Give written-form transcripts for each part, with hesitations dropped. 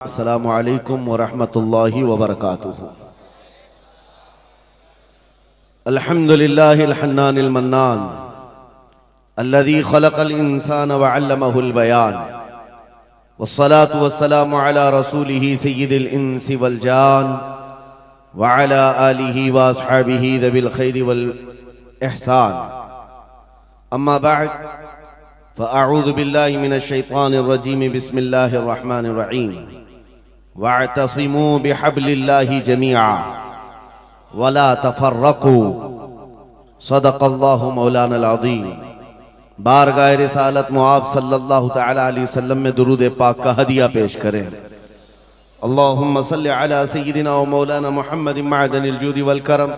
अस्सलामु अलैकुम वरहमतुल्लाहि वबरकातुहू। अल्हम्दुलिल्लाहिल हन्नानिल मन्नान अल्लज़ी खलक़ल इंसान व अल्लमहुल बयान वस्सलातु वस्सलामु अला रसूलिही सय्यिदिल इंसी वल जान व अला आलिही व अस्हाबिही ज़िल खैरि वल इहसान। अम्मा बअद फ़अऊज़ु बिल्लाहि मिनश शैतानिर रजीम। बिस्मिल्लाहिर रहमानिर रहीम। वअतसिमू बिहब्लिल्लाहि जमीआ वला तफर्रकू सदक़ल्लाहु मौलानल अज़ीम। बारगाह रिसालत मुआब सल्लल्लाहु तआला अलैहि वसल्लम में दुरूद पाक का हदिया पेश करें। अल्लाहुम्मा सल्लि अला सय्यिदिना व मौलाना मुहम्मदिन मअदनिल जूदि वल करम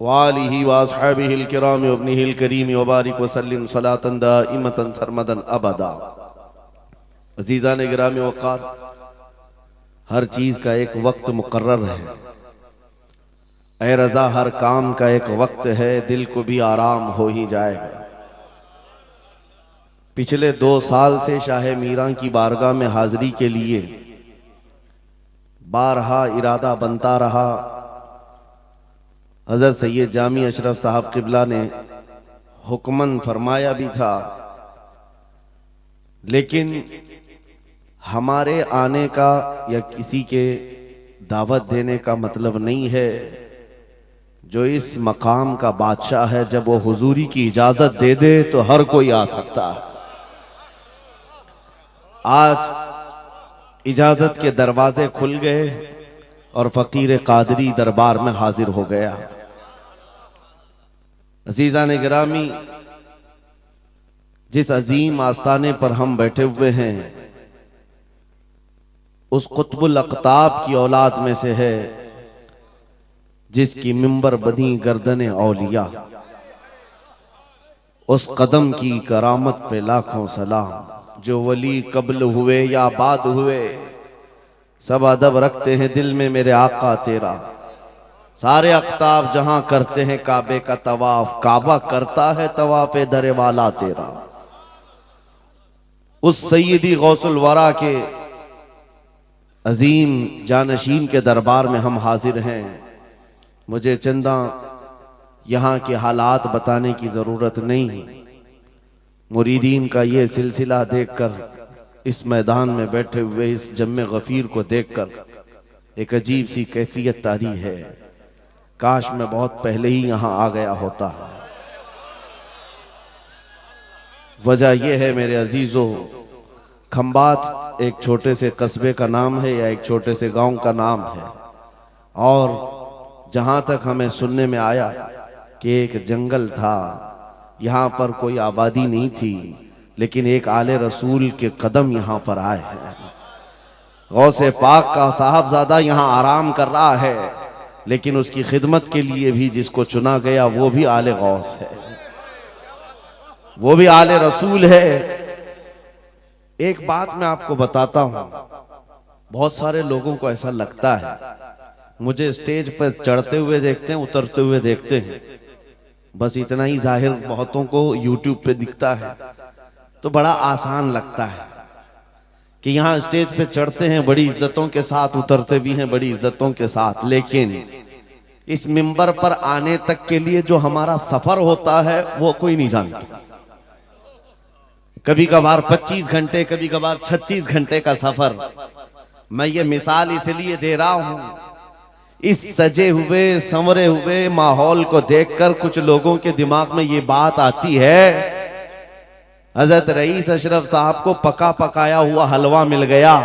व आलिहि व अस्हाबिहिल किराम व इब्निहिल करीम व बारिक व सल्लिम सलातन दाइमतन सरमदन अबदा। अज़ीज़ान गिरामी वक़ार, हर चीज का एक वक्त मुकर्रर है। ऐ रज़ा, हर काम का एक वक्त है, दिल को भी आराम हो ही जाएगा। पिछले 2 साल से शाह मीरा की बारगाह में हाजिरी के लिए बारहा इरादा बनता रहा। हज़रत सैयद जामी अशरफ साहब क़िबला ने हुक्मन फरमाया भी था, लेकिन हमारे आने का या किसी के दावत देने का मतलब नहीं है। जो इस मकाम का बादशाह है, जब वो हुजूरी की इजाजत दे दे तो हर कोई आ सकता है। आज इजाजत के दरवाजे खुल गए और फकीर कादरी दरबार में हाजिर हो गया। अज़ीज़ान गिरामी, जिस अजीम आस्ताने पर हम बैठे हुए हैं, उस कुतुबुल अक़ताब की औलाद में से है जिसकी मिंबर बनी गर्दने औलिया। उस कदम की करामत पे लाखों सलाम। जो वली कब्ल हुए या बाद हुए, सब अदब रखते हैं दिल में मेरे आका तेरा। सारे अक़ताब जहां करते हैं काबे का तवाफ, काबा करता है तवाफ दरे वाला तेरा। उस सैयदी गौसुल वरा के अजीम जानशीन के दरबार में हम हाजिर हैं। मुझे चंदा यहाँ के हालात बताने की जरूरत नहीं। मुरीदीन का ये सिलसिला देखकर, इस मैदान में बैठे हुए इस जम्मे गफीर को देखकर एक अजीब सी कैफियत तारी है। काश मैं बहुत पहले ही यहाँ आ गया होता। वजह यह है मेरे अजीजों, खंबात एक छोटे से कस्बे का नाम है या एक छोटे से गांव का नाम है, और जहां तक हमें सुनने में आया कि एक जंगल था, यहां पर कोई आबादी नहीं थी, लेकिन एक आले रसूल के कदम यहां पर आए हैं। गौसे पाक का साहबजादा यहां आराम कर रहा है, लेकिन उसकी खिदमत के लिए भी जिसको चुना गया वो भी आले गौस है, वो भी आले रसूल है। एक बात मैं आपको बताता हूं, बहुत सारे लोगों को ऐसा लगता है, मुझे स्टेज पर चढ़ते हुए देखते हैं, उतरते हुए देखते हैं, बस इतना ही जाहिर बहुतों को यूट्यूब पे दिखता है, तो बड़ा आसान लगता है कि यहाँ स्टेज पे चढ़ते हैं बड़ी इज्जतों के साथ, उतरते भी हैं बड़ी इज्जतों के साथ, लेकिन इस मिंबर पर आने तक के लिए जो हमारा सफर होता है वो कोई नहीं जानता। कभी कभार 25 घंटे, कभी कभार 36 घंटे का सफर। मैं ये मिसाल इसलिए दे रहा हूं, इस सजे हुए संवरे हुए माहौल को देखकर कुछ लोगों के दिमाग में ये बात आती है, हजरत रईस अशरफ साहब को पका पकाया हुआ हलवा मिल गया।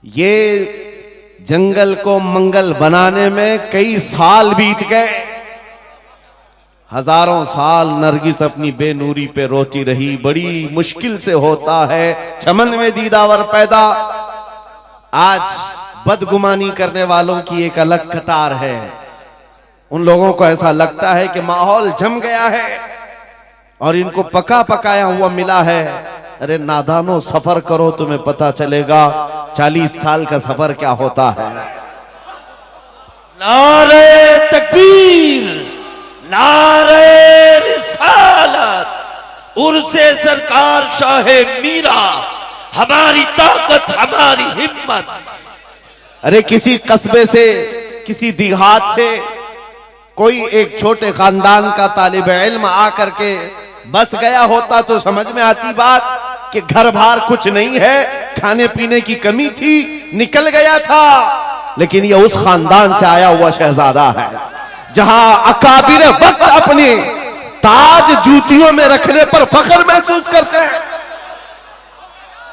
ये जंगल को मंगल बनाने में कई साल बीत गए। हजारों साल नरगिस अपनी बेनूरी पे रोती रही, बड़ी मुश्किल से होता है चमन में दीदावर पैदा। आज बदगुमानी करने वालों की एक अलग कतार है। उन लोगों को ऐसा लगता है कि माहौल जम गया है और इनको पका पकाया हुआ मिला है। अरे नादानो, सफर करो, तुम्हें पता चलेगा 40 साल का सफर क्या होता है। नारे तकबीर, नारे रिसालत, उर्से सरकार शाह मीरा, हमारी ताकत, हमारी हिम्मत। अरे किसी कस्बे से, किसी देहात से कोई एक छोटे खानदान का तालिब इल्म आकर के बस गया होता तो समझ में आती बात कि घर बार कुछ नहीं है, खाने पीने की कमी थी, निकल गया था। लेकिन ये उस खानदान से आया हुआ शहजादा है जहां अकाबिर वक्त अपने ताज जूतियों में रखने पर फख्र महसूस करते हैं।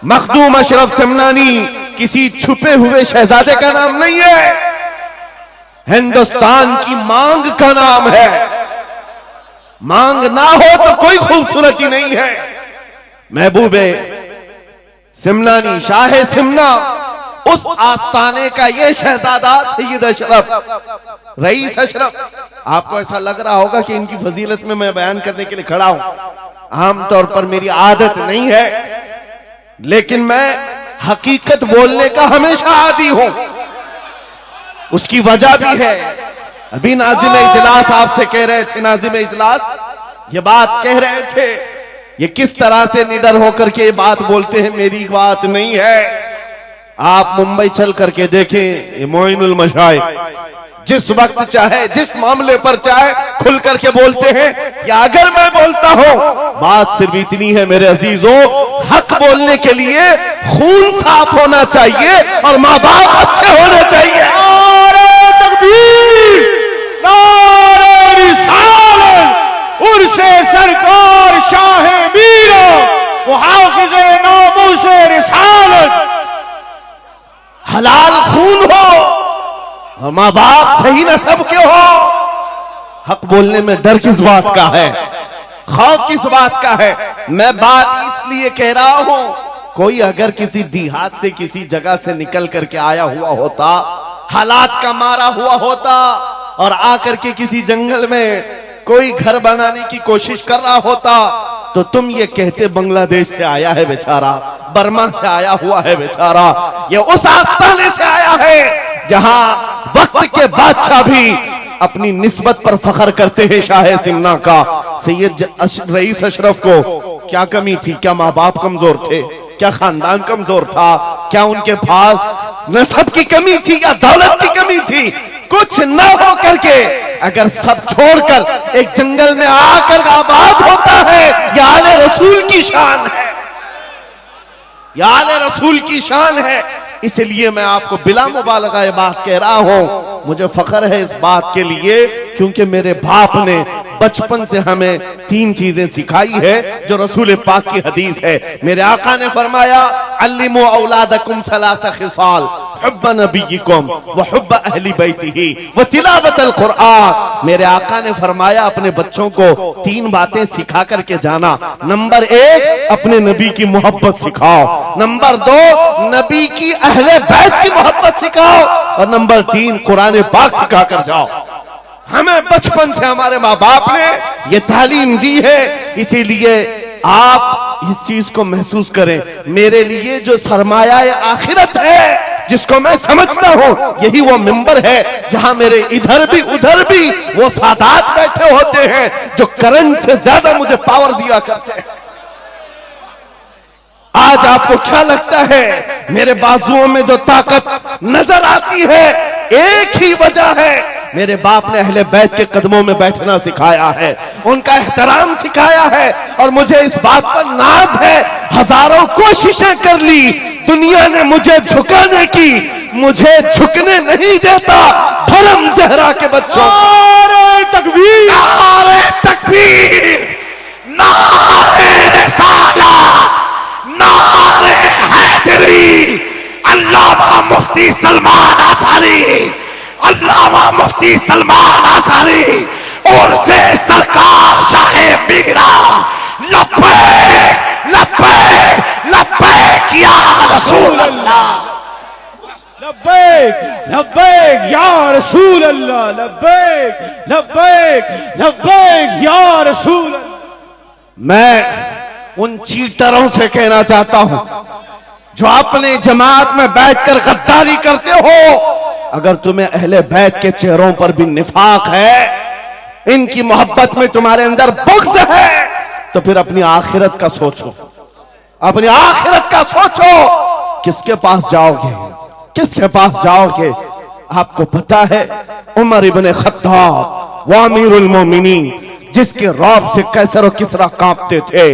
मखदूम अशरफ समनानी किसी छुपे हुए शहजादे का नाम नहीं है, हिंदुस्तान की मांग का नाम है। मांग ना हो तो कोई खूबसूरती नहीं है। महबूबे सिमनानी, शाह सिमना, उस आस्ताने का ये शहजादा सैयद अशरफ, रईस अशरफ। आपको ऐसा लग रहा होगा कि इनकी फजीलत में मैं बयान करने के लिए खड़ा हूं। आमतौर पर मेरी आदत नहीं है, लेकिन मैं हकीकत बोलने का हमेशा आदी हूं। उसकी वजह भी है। अभी नाज़िम इजलास आपसे कह रहे थे, नाज़िम इजलास ये बात कह रहे थे, ये किस तरह से निडर होकर के ये बात बोलते हैं, मेरी बात नहीं है। आप मुंबई चल करके देखें, ये मोइनुल मशाइख जिस वक्त चाहे, जिस मामले पर चाहे खुल करके बोलते हैं। या अगर मैं बोलता हूं, बात सिर्फ इतनी है मेरे अजीजों, हक बोलने के लिए खून साफ होना चाहिए और माँ बाप अच्छे होने चाहिए। नारे तकबीर, नारे रिसालत, उर्से सरकार शाह मीरा, मुहाफ़िज़े नामूसे रिसालत। हलाल खून हो और माँ बाप सही नस्ब के हो। हक बोलने में डर किस बात का है, खौफ किस बात का है? मैं बात इसलिए कह रहा हूं, कोई अगर किसी देहात से, किसी जगह से निकल करके आया हुआ होता, हालात का मारा हुआ होता और आकर के किसी जंगल में कोई घर बनाने की कोशिश कर रहा होता, तो तुम ये कहते बांग्लादेश से आया है बेचारा, बर्मा से आया हुआ है बेचारा। ये उस आस्थाने से आया है जहां वक्त के बादशाह भी अपनी निस्बत पर फख्र करते हैं। शाह सिमना का सैयद रईस अशरफ को क्या कमी थी? क्या माँ बाप कमजोर थे? क्या खानदान कमजोर था? क्या उनके पास नसब की कमी थी या दौलत की कमी थी? कुछ न हो करके अगर सब छोड़कर एक जंगल में आकर आबाद होता है, यह आले रसूल की शान है, यह आले रसूल की शान है। इसलिए मैं आपको बिला मुबालगा ये बात कह रहा हूं। मुझे फख्र है इस बात के लिए क्योंकि मेरे बाप ने बचपन से हमें 3 चीजें सिखाई है जो रसूल पाक की हदीस है। मेरे आका ने फरमाया, अल्लिमू औलादकुम सलासा खिसाल, हुब्ब नबीयिकुम व हुब्ब अहली बैतिही व तिलावतल कुरआन। मेरे आका ने फरमाया, अपने बच्चों को 3 बातें सिखा करके जाना। नंबर 1, अपने नबी की मोहब्बत सिखाओ। नंबर 2, नबी की अहले बैत की मोहब्बत सिखाओ। और नंबर 3, कुरान पाक सिखा कर जाओ। हमें बचपन से हमारे माँ बाप ने ये तालीम दी है। इसीलिए आप इस चीज को महसूस करें, मेरे लिए जो सरमाया आखिरत है जिसको मैं समझता हूं, यही वो मिंबर है जहां मेरे इधर भी उधर भी वो सादात बैठे होते हैं जो करंट से ज्यादा मुझे पावर दिया करते हैं। आज आपको क्या लगता है मेरे बाजुओं में जो ताकत नजर आती है, एक ही वजह है, मेरे बाप ने अहले बैत के कदमों में बैठना सिखाया है, उनका एहतराम सिखाया है। और मुझे इस बात पर नाज है, हजारों कोशिशें कर ली दुनिया ने मुझे झुकाने की, मुझे झुकने नहीं देता धर्म ज़हरा के बच्चों। नारे तकबीर, नारे तकबीर, नारे रिसालत, नारे हैदरी। अल्लामा मुफ्ती सलमान आसारी, अल्लामा मुफ्ती सलमान आसारी और से सरकार शाह मीरा। लब्बैक लब्बैक लब्बैक या रसूल अल्लाह, लब्बैक लब्बैक या रसूल अल्लाह, लब्बैक लब्बैक लब्बैक या रसूल अल्लाह। मैं उन चीटरों से कहना चाहता हूं जो अपने जमात में बैठकर गद्दारी करते हो, अगर तुम्हें अहले बैत के चेहरों पर भी निफाक है, इनकी मोहब्बत में तुम्हारे अंदर बुग़्ज़ है, तो फिर अपनी आखिरत का सोचो, अपनी आखिरत का सोचो। किसके पास जाओगे, किसके पास जाओगे? आपको पता है उमर इब्ने खत्ताब व अमीरुल मोमिनीन, जिसके रौब से कैसर और किसरा कांपते थे,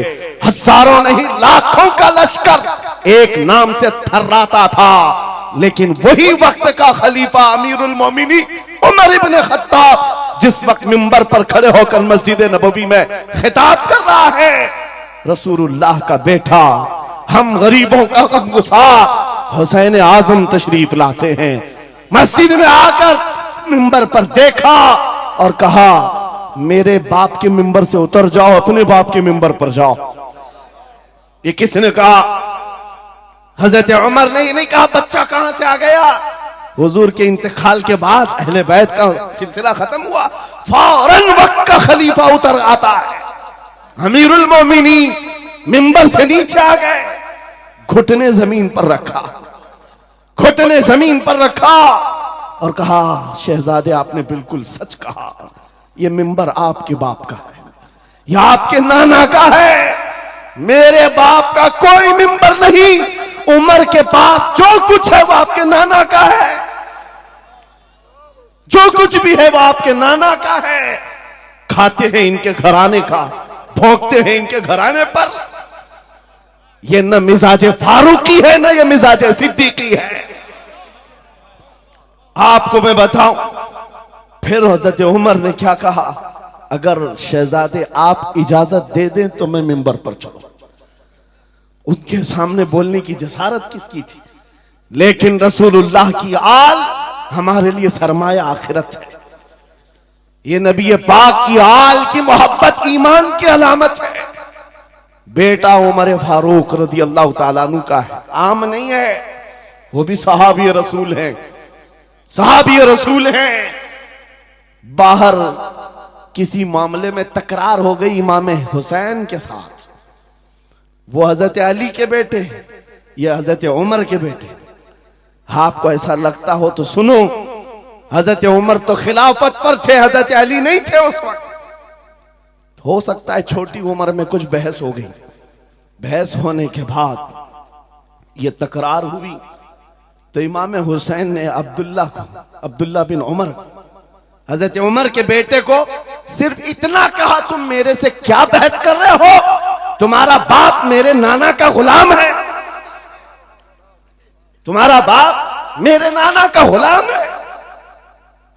हजारों नहीं लाखों का लश्कर एक नाम से थर्राता था, लेकिन वही वक्त का खलीफा अमीरुल मोमिनीन उमर इब्ने खत्ताब जिस वक्त मिंबर पर खड़े होकर मस्जिद नबवी में खिताब कर रहा है, रसूलुल्लाह का बेटा, हम गरीबों का गमगुसार हुसैन आजम तशरीफ लाते हैं। मस्जिद में आकर मिंबर पर देखा और कहा, मेरे बाप के मिंबर से उतर जाओ, अपने बाप के मिंबर पर जाओ। ये किसने कहा? हजरत उमर ने नहीं कहा बच्चा कहां से आ गया। हुजूर के इंतकाल के बाद अहले बैत का सिलसिला खत्म हुआ, फौरन वक्त का खलीफा उतर आता है। अमीरुल मोमिनीन मिंबर से नीचे आ गए, घुटने जमीन पर रखा, घुटने जमीन पर रखा और कहा, शहजादे आपने बिल्कुल सच कहा, यह मिंबर आपके बाप का है, यह आपके नाना का है, मेरे बाप का कोई मिंबर नहीं। उमर के पास जो कुछ है वो आपके नाना का है, जो कुछ भी है वो आपके नाना का है। खाते हैं इनके घराने का, भोंकते हैं इनके घराने पर। ये न मिजाजे फारूकी है, न ये मिजाजे सिद्दीकी है। आपको मैं बताऊं फिर हजरत उमर ने क्या कहा, अगर शहजादे आप इजाजत दे दें तो मैं मिंबर पर चढ़ूं। उनके सामने बोलने की जसारत किसकी थी? लेकिन रसूलुल्लाह की आल हमारे लिए सरमाया आखिरत है। ये नबी पाक की आल की मोहब्बत ईमान की अलामत है। बेटा उमर फारूक रज़ी अल्लाह ताला अन्हु का है, आम नहीं है, वो भी सहाबी रसूल हैं, सहाबी रसूल हैं। बाहर किसी मामले में तकरार हो गई इमाम हुसैन के साथ, वो हजरत अली के बेटे, ये हजरत उमर के बेटे। आपको ऐसा लगता हो तो सुनो, हजरत उमर तो खिलाफत पर थे, हजरत अली नहीं थे उस वक्त। हो सकता है छोटी उम्र में कुछ बहस हो गई, बहस होने के बाद ये तकरार हुई तो इमाम हुसैन ने अब्दुल्ला बिन उमर, हजरत उमर के बेटे को सिर्फ इतना कहा, तुम मेरे से क्या बहस कर रहे हो, तुम्हारा बाप मेरे नाना का गुलाम है, तुम्हारा बाप मेरे नाना का गुलाम है।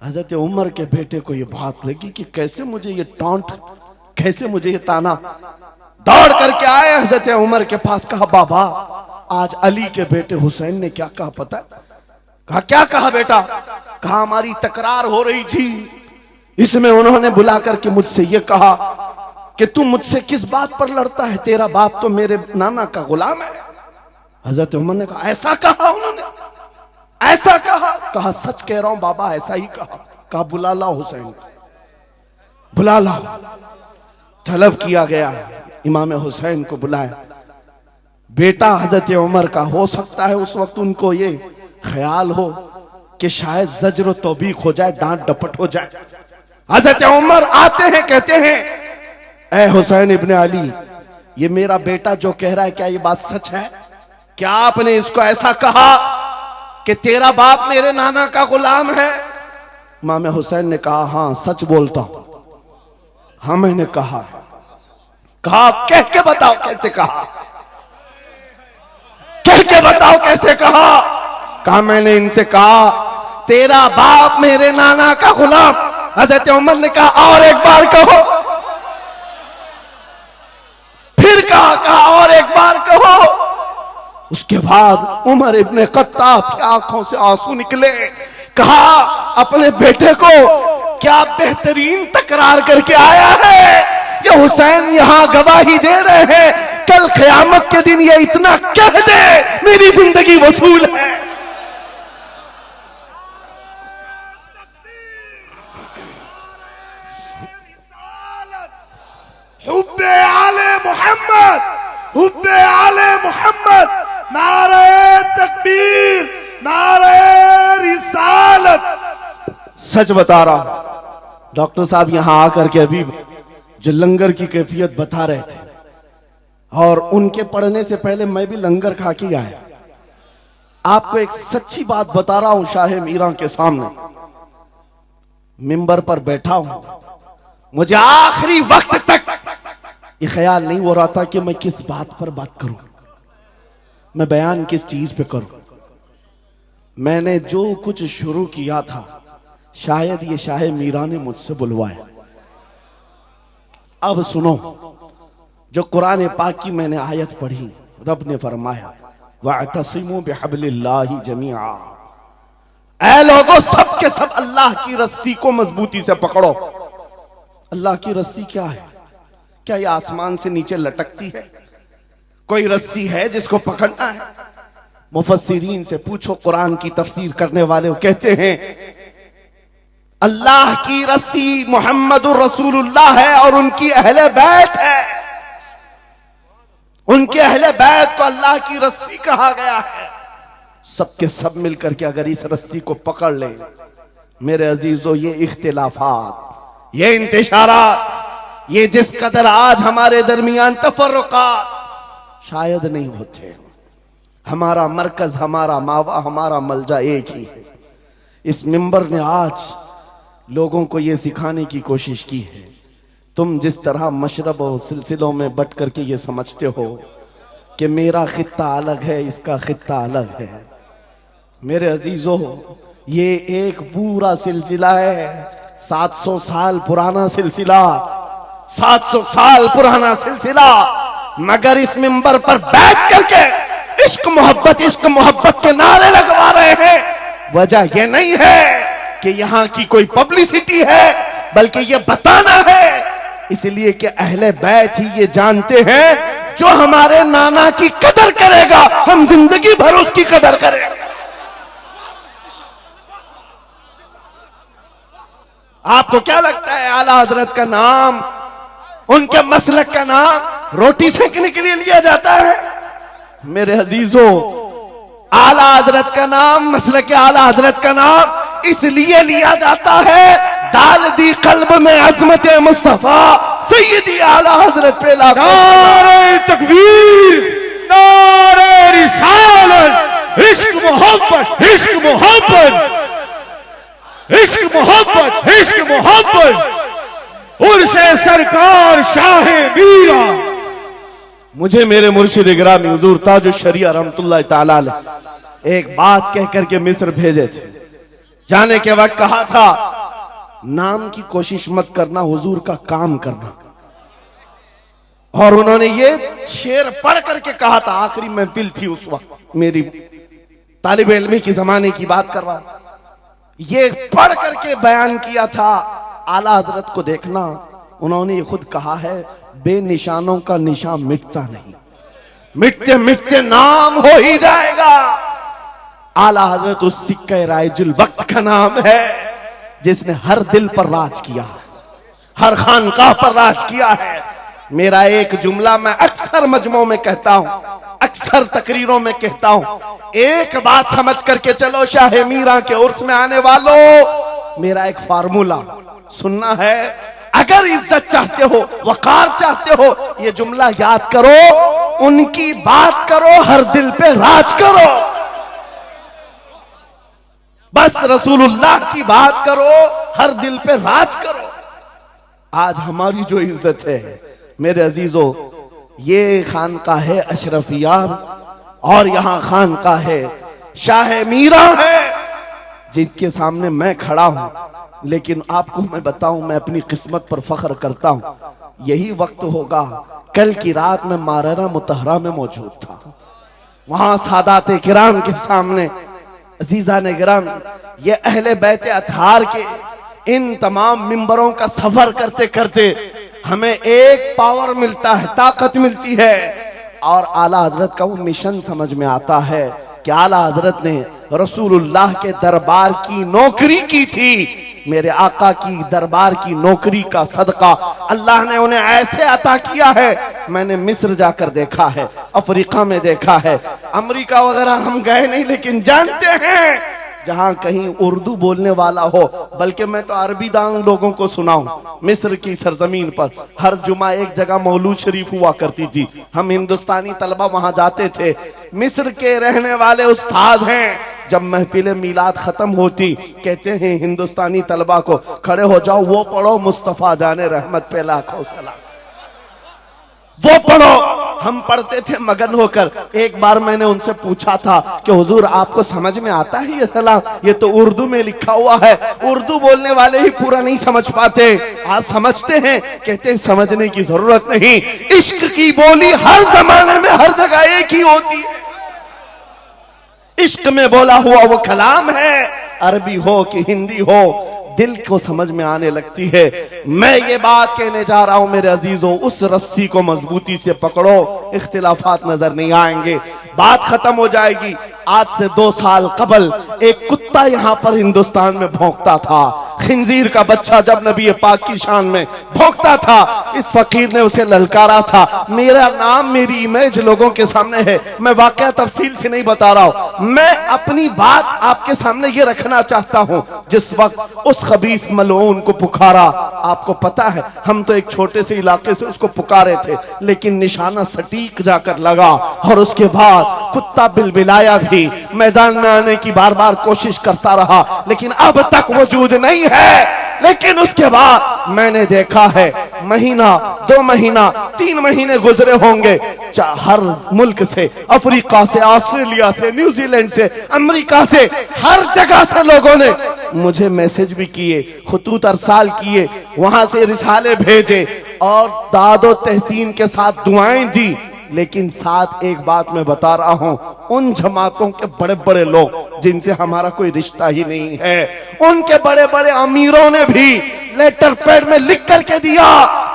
हजरत उमर के बेटे को यह बात लगी कि कैसे मुझे ये टॉन्ट, कैसे मुझे ये ताना। दौड़ करके आए हजरत उमर के पास, कहा बाबा आज अली के बेटे हुसैन ने क्या कहा पता? कहा क्या कहा बेटा? कहा हमारी तकरार हो रही थी, इसमें उन्होंने बुला करके मुझसे ये कहा कि तू मुझसे किस बात पर लड़ता है, तेरा बाप तो मेरे नाना का गुलाम है। हजरत उमर ने कहा ऐसा कहा उन्होंने, ऐसा कहा? कहा सच कह रहा हूं बाबा, ऐसा ही कहा। कहा बुला ला हुसैन, बुला ला। तलब किया गया, इमाम हुसैन को बुलाया। बेटा हजरत उमर का, हो सकता है उस वक्त उनको ये ख्याल हो कि शायद जज्र तौबीक हो जाए, डांट डपट हो जाए। हजरत उमर आते हैं, कहते हैं ऐ हुसैन इब्ने अली, ये मेरा बेटा जो कह रहा है क्या ये बात सच है? क्या आपने इसको ऐसा कहा कि तेरा बाप मेरे नाना का गुलाम है? इमाम हुसैन ने कहा हां सच बोलता हूं। हाँ मैंने कहा। कहा कह के बताओ कैसे कहा, कह के बताओ कैसे कहा? कहा मैंने इनसे कहा तेरा बाप मेरे नाना का गुलाम। हजरत उमर ने कहा और एक बार कहो। फिर कहा और एक बार कहो। उसके बाद उमर इब्ने खत्ताब की आंखों से आंसू निकले। कहा अपने बेटे को क्या बेहतरीन तकरार करके आया है, ये हुसैन यहां गवाही दे रहे हैं, कल क़यामत के दिन ये इतना कह दे मेरी जिंदगी वसूल है। हुब्बे आले मोहम्मद, हुब्बे आले मोहम्मद, नारे तकबीर, नारे रिसालत। सच बता रहा, डॉक्टर साहब यहां आकर के अभी जो लंगर की कैफियत बता रहे थे, और उनके पढ़ने से पहले मैं भी लंगर खा के आया। आपको एक सच्ची बात बता रहा हूं, शाह मीरा के सामने मिंबर पर बैठा हूं, मुझे आखिरी वक्त तक ये ख्याल नहीं हो रहा था कि मैं किस बात पर बात करूं, मैं बयान किस चीज पे करूं। मैंने जो कुछ शुरू किया था शायद ये शाह मीरा ने मुझसे बुलवाया। अब सुनो, जो कुरान पाक की मैंने आयत पढ़ी, रब ने फरमाया वअतसिमू बिहब्लिल्लाहि जमीआ, ऐ लोगों सब के सब अल्लाह की रस्सी को मजबूती से पकड़ो। अल्लाह की रस्सी क्या है? क्या ये आसमान से नीचे लटकती है? कोई रस्सी है जिसको पकड़ना है? मुफस्सिरीन से पूछो, कुरान की तफसीर करने वाले कहते हैं अल्लाह की रस्सी मुहम्मदुर रसूलुल्लाह है और उनकी अहले बैत है। उनके अहले बैत को अल्लाह की रस्सी कहा गया है। सबके सब मिलकर के अगर इस रस्सी को पकड़ ले, मेरे अजीजों, ये इख्तिलाफात, ये इंतशारात, ये जिस कदर आज हमारे दरमियान तफर्रुकात शायद नहीं होते। हमारा मरकज, हमारा मावा, हमारा मलजा एक ही है। इस मिंबर ने आज लोगों को यह सिखाने की कोशिश की है, तुम जिस तरह मशरब और सिलसिलों में बट करके ये समझते हो कि मेरा खित्ता अलग है, इसका खित्ता अलग है, मेरे अजीजों, ये एक पूरा सिलसिला है, 700 साल पुराना सिलसिला, 700 साल पुराना सिलसिला। मगर इस मिंबर पर बैठ करके इश्क मोहब्बत के नारे लगवा रहे हैं। वजह यह नहीं है कि यहां की कोई पब्लिसिटी है, बल्कि यह बताना है इसलिए कि अहले बैत ही ये जानते हैं, जो हमारे नाना की कदर करेगा हम जिंदगी भर उसकी कदर करेंगे। आपको क्या लगता है आला हजरत का नाम, उनके मसलक का नाम रोटी सेकने के लिए लिया जाता है? मेरे अजीजों, आला हजरत का नाम, मसलक आला हजरत का नाम इसलिए लिया जाता है, डाल दी कल्ब में अजमत मुस्तफा सैयदी आला हजरत पे नारे तकबीर, नारे रिसालत, इश्क मोहब्बत, इश्क मोहब्बत, इश्क मोहब्बत, इश्क मोहब्बत, उर्से सरकार शाह मीरा। मुझे मेरे मुर्शिद गिरामी हुजूर ताजुश शरिया रहमतुल्लाह ताला अलैह एक बात कह करके मिस्र भेजे थे। जाने के वक्त कहा था, नाम की कोशिश मत करना, हुजूर का काम करना। और उन्होंने ये शेर पढ़ करके कहा था, आखिरी महफिल थी उस वक्त, मेरी तालिब इल्मी की जमाने की बात कर रहा हूं, ये पढ़ करके बयान किया था, आला हजरत को देखना। उन्होंने ये खुद कहा है, बेनिशानों का निशान मिटता नहीं, मिटते मिटते नाम हो ही जाएगा। आला हजरत उस सिक्के राइजुल वक्त का नाम है जिसने हर दिल पर राज किया, हर खानकाह पर राज किया है। मेरा एक जुमला मैं अक्सर मजमों में कहता हूं, अक्सर तकरीरों में कहता हूं, एक बात समझ करके चलो, शाह मीरा के उर्स में आने वालों, मेरा एक फार्मूला सुनना है। अगर इज्जत चाहते हो, वकार चाहते हो, ये जुमला याद करो, उनकी बात करो, हर दिल पे राज करो। बस रसूलुल्लाह की बात करो, हर दिल पे राज करो। आज हमारी जो इज्जत है मेरे अजीजों, ये खानका है अशरफिया और यहां खानका है शाह मीरा है, जिनके सामने मैं खड़ा हूं। लेकिन आपको मैं बताऊं, मैं अपनी किस्मत पर फख्र करता हूं। यही वक्त होगा, कल की रात में माररा मुतहरा में मौजूद था, वहां सादाते किराम के सामने, अजीजा ने गिराम, ये अहले बैत अतहार के इन तमाम मिंबरों का सफर करते करते हमें एक पावर मिलता है, ताकत मिलती है, और आला हजरत का वो मिशन समझ में आता है कि आला हजरत ने रसूलुल्लाह के दरबार की नौकरी की थी। मेरे आका की दरबार की नौकरी का सदका अल्लाह ने उन्हें ऐसे अता किया है। मैंने मिस्र जाकर देखा है, अफ्रीका में देखा है, अमेरिका वगैरह हम गए नहीं, लेकिन जानते हैं जहां कहीं उर्दू बोलने वाला हो, बल्कि मैं तो अरबी दान लोगों को सुनाऊं। मिस्र की सरजमीन पर हर जुमा एक जगह मौलूद शरीफ हुआ करती थी, हम हिंदुस्तानी तलबा वहां जाते थे। मिस्र के रहने वाले उस्ताद हैं, जब महफिल मीलाद खत्म होती कहते हैं हिंदुस्तानी तलबा को खड़े हो जाओ, वो पढ़ो मुस्तफा जाने रहमत पे लाखों सलाम, वो पढ़ो। हम पढ़ते थे मगन होकर। एक बार मैंने उनसे पूछा था कि हुजूर आपको समझ में आता है ये सलाम? ये तो उर्दू में लिखा हुआ है, उर्दू बोलने वाले ही पूरा नहीं समझ पाते, आप समझते हैं? कहते हैं समझने की जरूरत नहीं, इश्क की बोली हर जमाने में हर जगह एक ही होती है। इश्क में बोला हुआ वो कलाम है, अरबी हो कि हिंदी हो, दिल को समझ में आने लगती है। मैं ये बात कहने जा रहा हूं मेरे अजीजों, उस रस्सी को मजबूती से पकड़ो, इख्तिलाफात नजर नहीं आएंगे, बात खत्म हो जाएगी। आज से 2 साल कबल एक कुत्ता यहां पर हिंदुस्तान में भौंकता था, खिंजीर का बच्चा जब नबी पाक की शान में भौंकता था, इस फकीर ने उसे ललकारा था। मेरा नाम, मेरी इमेज लोगों के सामने है, मैं वाकया तफसील से नहीं बता रहा हूं, मैं अपनी बात आपके सामने ये रखना चाहता हूं। जिस वक्त उस खबीस मलऊन को पुकारा, आपको पता है हम तो एक छोटे से इलाके से उसको पुकारे थे, लेकिन निशाना सटीक जाकर लगा और उसके बाद कुत्ता बिलबिलाया भी, मैदान में आने की बार बार कोशिश करता रहा, लेकिन अब तक वजूद नहीं है। लेकिन उसके बाद मैंने देखा है, महीना 2 महीना 3 महीने गुजरे होंगे, हर मुल्क से, अफ्रीका से, ऑस्ट्रेलिया से, न्यूजीलैंड से, अमेरिका से, हर जगह से लोगों ने मुझे मैसेज भी किए, खुतूत अरसाल किए, वहां से रिसाले भेजे और दादो तहसीन के साथ दुआएं दी। लेकिन साथ एक बात मैं बता रहा हूं, उन जमातों के बड़े बड़े लोग जिनसे हमारा कोई रिश्ता ही नहीं है, उनके बड़े बड़े अमीरों ने भी लेटर पैड में लिख करके दिया,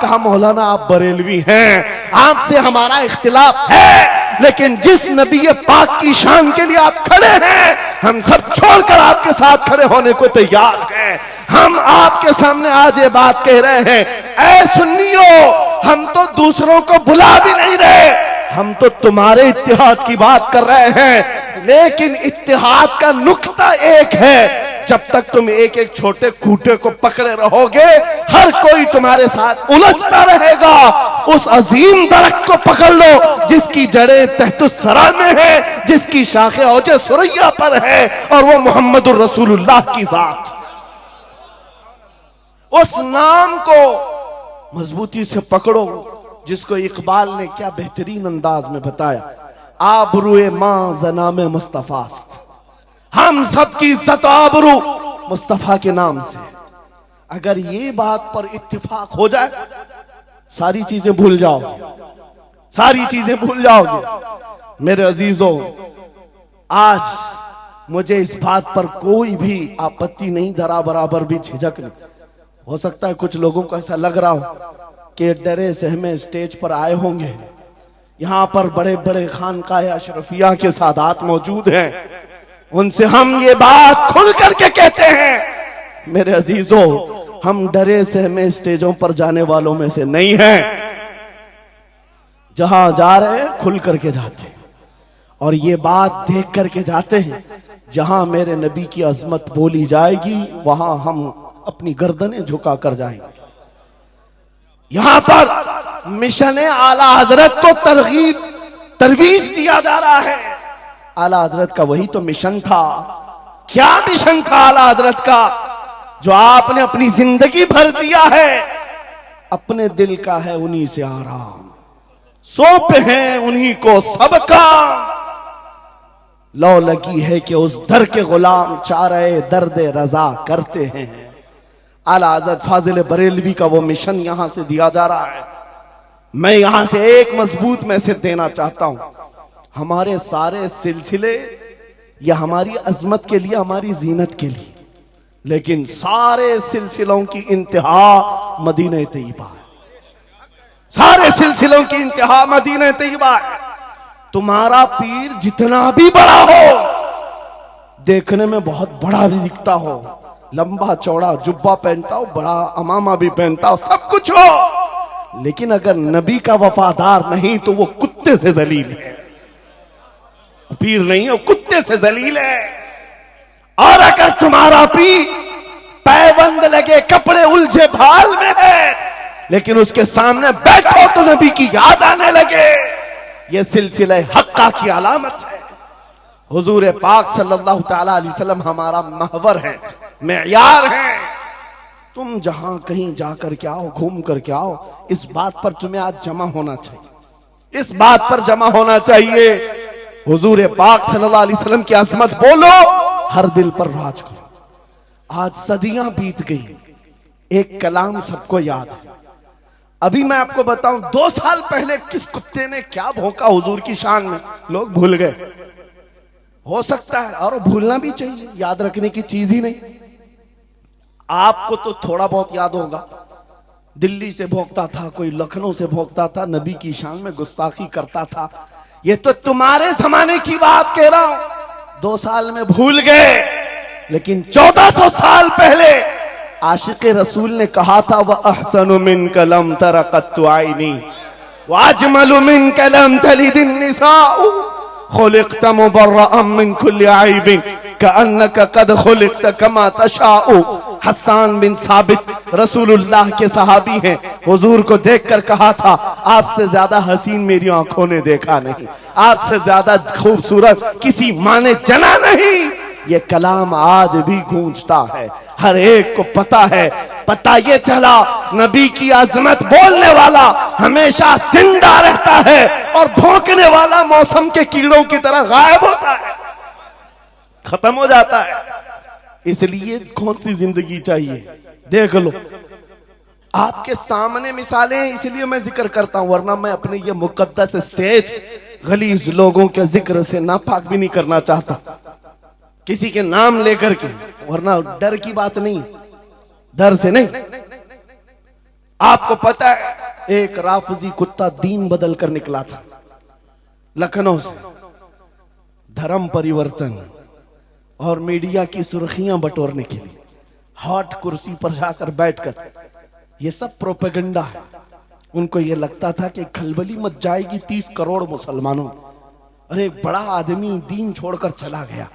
कहा मौलाना आप बरेलवी हैं, आपसे हमारा इख्तिलाफ है, लेकिन जिस नबी पाक की शान के लिए आप खड़े हैं, हम सब छोड़कर आपके साथ खड़े होने को तैयार हैं। हम आपके सामने आज ये बात कह रहे हैं, ऐ सुन्नियों, हम तो दूसरों को बुला भी नहीं रहे, हम तो तुम्हारे इत्तेहाद की बात कर रहे हैं, लेकिन इत्तेहाद का नुक्ता एक है, जब तक तुम एक एक छोटे खूंटे को पकड़े रहोगे, हर कोई तुम्हारे साथ उलझता रहेगा। उस अजीम दरख्त को पकड़ लो जिसकी जड़ें तहतुस सरा में है, जिसकी शाखें औजे सुरैया पर है, और वो मोहम्मदुर रसूलुल्लाह की जात। उस नाम को मजबूती से पकड़ो, जिसको इकबाल ने क्या बेहतरीन अंदाज में बताया, आबरूए मां जनामे मुस्तफास्त, हम सबकी इज्जत आबरू मुस्तफा के नाम से। अगर ये बात पर इत्तिफाक हो जाए, सारी चीजें भूल जाओगे, सारी चीजें भूल जाओगे। मेरे अजीजों, आज मुझे इस बात पर कोई भी आपत्ति नहीं, जरा बराबर भी झिझक नहीं। हो सकता है कुछ लोगों को ऐसा लग रहा हो कि डरे सहमे स्टेज पर आए होंगे, यहां पर बड़े बड़े खानकाह अशरफिया के सादात मौजूद हैं, उनसे हम ये बात खुल करके कहते हैं। मेरे अजीजों, हम डरे सहमे स्टेजों पर जाने वालों में से नहीं हैं, जहां जा रहे हैं खुल करके जाते हैं, और ये बात देख करके जाते हैं, जहां मेरे नबी की अजमत बोली जाएगी वहां हम अपनी गर्दनें झुका कर जाएंगे। यहां पर मिशन आला हजरत को तरवीज दिया जा रहा है। आला हजरत का वही तो मिशन था। क्या मिशन था आला हजरत का, जो आपने अपनी जिंदगी भर दिया है? अपने दिल का है उन्हीं से आराम, सौंपे हैं उन्हीं को सबका, लौ लगी है कि उस दर के गुलाम चारे दर्द रजा करते हैं। आला हजरत फाजिल बरेलवी का वो मिशन यहां से दिया जा रहा है। मैं यहां से एक मजबूत मैसेज देना चाहता हूं, हमारे सारे सिलसिले या हमारी अजमत के लिए, हमारी जीनत के लिए, लेकिन सारे सिलसिलों की इंतहा मदीना तैयबा है। सारे सिलसिलों की इंतहा मदीना तैयबा है। तुम्हारा पीर जितना भी बड़ा हो, देखने में बहुत बड़ा भी दिखता हो, लंबा चौड़ा जुब्बा पहनता हो, बड़ा अमामा भी पहनता हो, सब कुछ हो, लेकिन अगर नबी का वफादार नहीं तो वो कुत्ते से जलील है। पीर नहीं है, वो कुत्ते से जलील है। और अगर तुम्हारा पीर पैबंद लगे कपड़े उलझे भाल में है लेकिन उसके सामने बैठो तो नबी की याद आने लगे, यह सिलसिला हक्का की अलामत है। हुजूर पाक सल्लल्लाहु ताला अलैहि वसल्लम हमारा महवर है, मेयार है। तुम जहां कहीं जाकर के आओ, घूम करके आओ, इस बात पर तुम्हें आज जमा होना चाहिए, इस बात पर जमा होना चाहिए। हुजूर पाक सल्लल्लाहु अलैहि वसल्लम की अजमत बोलो, हर दिल पर राज करो। आज सदियां बीत गई, एक कलाम सबको याद है। अभी मैं आपको बताऊं 2 साल पहले किस कुत्ते ने क्या भौंका हुजूर की शान में, लोग भूल गए। हो सकता है, और भूलना भी चाहिए, याद रखने की चीज ही नहीं। आपको तो थोड़ा बहुत याद होगा, दिल्ली से भौंकता था, कोई लखनऊ से भौंकता था, नबी की शान में गुस्ताखी करता था। ये तो तुम्हारे जमाने की बात कह रहा हूं, 2 साल में भूल गए। लेकिन 1400 साल पहले आशिक रसूल ने कहा था, वह अहसनु मिन कलम तरक़त्तु आइनी व अजमलु मिन कलम तलिदिन निसाउ खुलिक़त मुबर्रअन मिन कुल्लि आइबिन कअन्नका क़द खुलिक़त कमा तशाउ। हस्सान बिन साबित रसूलुल्लाह के सहाबी हैं, हुजूर को देखकर कहा था, आपसे ज्यादा हसीन मेरी आंखों ने देखा नहीं, आपसे ज्यादा खूबसूरत किसी माँ ने जना नहीं। ये कलाम आज भी गूंजता है, हर एक को पता है। पता ये चला, नबी की अजमत बोलने वाला हमेशा जिंदा रहता है और भौंकने वाला मौसम के कीड़ों की तरह गायब होता है, खत्म हो जाता है। इसलिए कौन सी जिंदगी चाहिए, देख लो आपके सामने मिसालें हैं, इसलिए मैं जिक्र करता हूं, वरना मैं अपने ये मुकद्दस स्टेज गलीज लोगों के जिक्र से नापाक भी नहीं करना चाहता, किसी के नाम लेकर के, वरना डर की बात नहीं, डर से नहीं। आपको पता है एक राफजी कुत्ता दीन बदल कर निकला था लखनऊ से, धर्म परिवर्तन और मीडिया की सुर्खियां बटोरने के लिए, हॉट कुर्सी पर जाकर बैठकर, ये सब प्रोपेगेंडा है। उनको ये लगता था कि खलबली मच जाएगी 30 करोड़ मुसलमानों। अरे एक बड़ा आदमी दीन छोड़कर चला गया,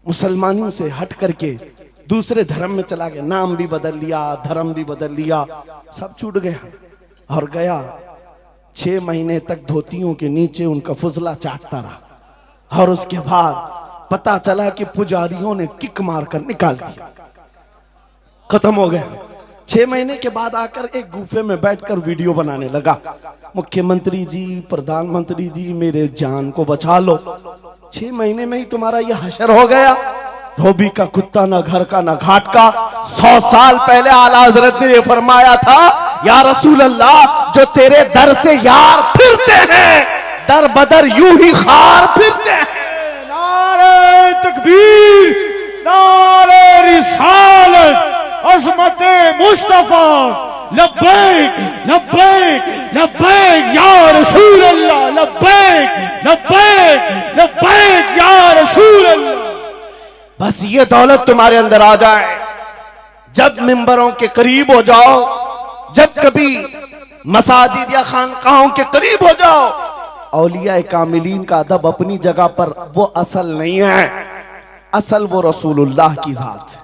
मुसलमानों से हट करके दूसरे धर्म में चला गया, नाम भी बदल लिया, धर्म भी बदल लिया, सब छूट गया और गया। 6 महीने तक धोतियों के नीचे उनका फुजला चाटता रहा और उसके बाद पता चला कि पुजारियों ने किक मारकर निकाल दिया, खत्म हो गया। 6 महीने के बाद आकर एक गुफे में बैठकर वीडियो बनाने लगा, मुख्यमंत्री जी, प्रधानमंत्री जी, मेरे जान को बचा लो। 6 महीने में ही तुम्हारा यह हशर हो गया। धोबी का कुत्ता, ना घर का ना घाट का। 100 साल पहले आला हजरत ने यह फरमाया था, या रसूल अल्लाह, जो तेरे दर से यार फिरते हैं, दर बदर यूं ही खार फिरते हैं। नारे तकबीर, नारे रिसालत, अज़मत मुस्तफा, लब्बैक लब्बैक लब्बैक या रसूल अल्लाह, लब्बैक लब्बैक लब्बैक या रसूल अल्लाह। बस ये दौलत तुम्हारे अंदर आ जाए, जब मिंबरों के करीब हो जाओ, जब कभी मसाजिद या खानकाहों के करीब हो जाओ, औलिया कामिलीन का अदब अपनी जगह पर, वो असल नहीं है, असल वो रसूलुल्लाह की जात।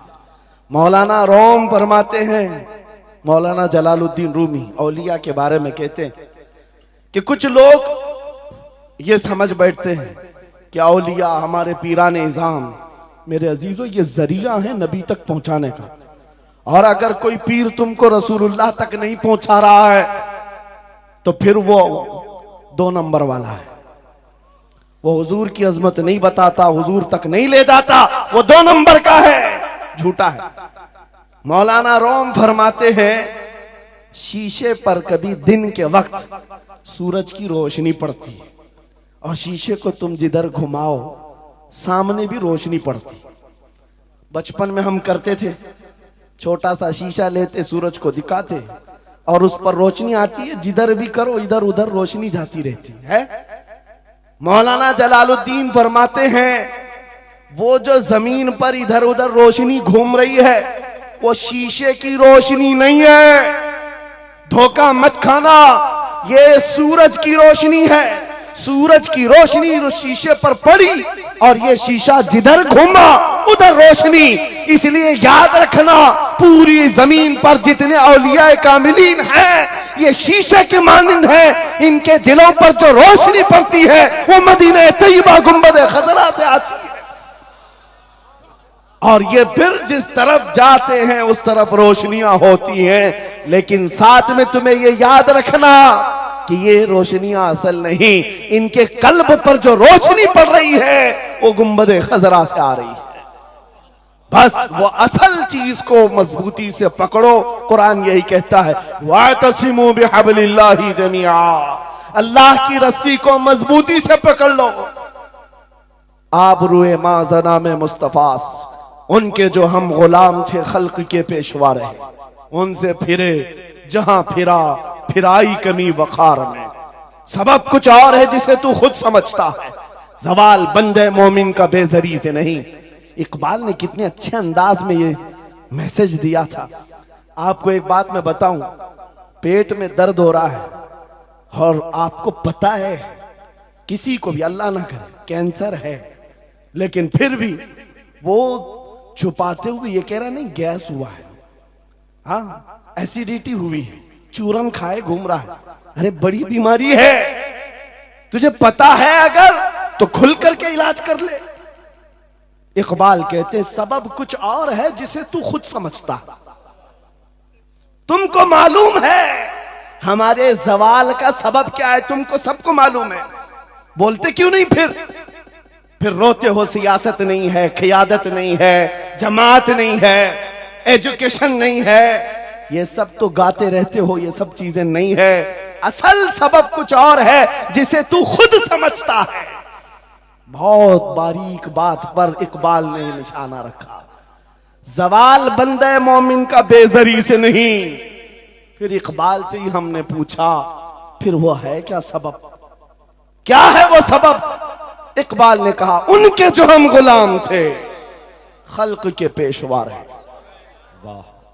मौलाना रोम फरमाते हैं, मौलाना जलालुद्दीन रूमी औलिया के बारे में कहते हैं कि कुछ लोग ये समझ बैठते हैं कि औलिया हमारे पीराने इज़ाम, मेरे अजीजों, ये जरिया है नबी तक पहुंचाने का, और अगर कोई पीर तुमको रसूलुल्लाह तक नहीं पहुंचा रहा है तो फिर वो 2 नंबर वाला है, वो हुजूर की अजमत नहीं बताता, हुजूर तक नहीं ले जाता, वो 2 नंबर का है, झूठा है। मौलाना रोम फरमाते हैं, शीशे पर कभी दिन के वक्त सूरज की रोशनी पड़ती है और शीशे को तुम जिधर घुमाओ सामने भी रोशनी पड़ती। बचपन में हम करते थे, छोटा सा शीशा लेते, सूरज को दिखाते और उस पर रोशनी आती है, जिधर भी करो इधर उधर रोशनी जाती रहती है। मौलाना जलालुद्दीन फरमाते हैं, वो जो जमीन पर इधर उधर रोशनी घूम रही है, वो शीशे की रोशनी नहीं है, धोखा मत खाना, ये सूरज की रोशनी है। सूरज की रोशनी शीशे पर पड़ी और ये शीशा जिधर घूमा उधर रोशनी। इसलिए याद रखना, पूरी जमीन पर जितने औलिया कामिलीन हैं ये शीशे के मानिंद हैं। इनके दिलों पर जो रोशनी पड़ती है वो मदीना तैयबा गुंबद खजरा से आती है, और ये फिर जिस तरफ जाते हैं उस तरफ रोशनियां होती हैं। लेकिन साथ में तुम्हें ये याद रखना कि ये रोशनियां असल नहीं, इनके कल्ब पर जो रोशनी पड़ रही है वो गुंबद खजरा से आ रही है। बस वो असल चीज को मजबूती से पकड़ो। कुरान यही कहता है, वातसिमू बिहब्लिल्लाहि जमीआ, अल्लाह की रस्सी को मजबूती से पकड़ लो। आबरूए माज़ना में मुस्तफास, उनके जो हम गुलाम थे, खल्क के पेशवा रहे, उनसे फिरे जहां फिरा फिराई कमी वखार में। सबब कुछ और है जिसे तू खुद समझता है, जवाल बंदे मोमिन का बेजरी से नहीं। इकबाल ने कितने अच्छे अंदाज में ये मैसेज दिया था। आपको एक बात मैं बताऊं, पेट में दर्द हो रहा है और आपको पता है किसी को भी, अल्लाह ना करे, कैंसर है, लेकिन फिर भी वो छुपाते हुए ये कह रहा नहीं गैस हुआ है, हाँ एसिडिटी हुई है, चूरन खाए घूम रहा है। अरे बड़ी बीमारी है, तुझे पता है अगर तो खुल करके इलाज कर ले। इकबाल कहते सबब कुछ और है जिसे तू खुद समझता। तुमको मालूम है हमारे जवाल का सबब क्या है, तुमको सबको मालूम है, बोलते क्यों नहीं? फिर रोते हो सियासत नहीं है, क़ियादत नहीं है, जमात नहीं है, एजुकेशन नहीं है, ये सब तो गाते रहते हो, ये सब चीजें नहीं है। असल सबब कुछ और है जिसे तू खुद समझता है। बहुत बारीक बात पर इकबाल ने निशाना रखा। जवाल बंदे मोमिन का बेजरी से नहीं। फिर इकबाल से ही हमने पूछा, फिर वो है क्या सबब, क्या है वो सबब? इकबाल ने कहा, उनके जो हम गुलाम थे, खल्क के पेशवा रहे,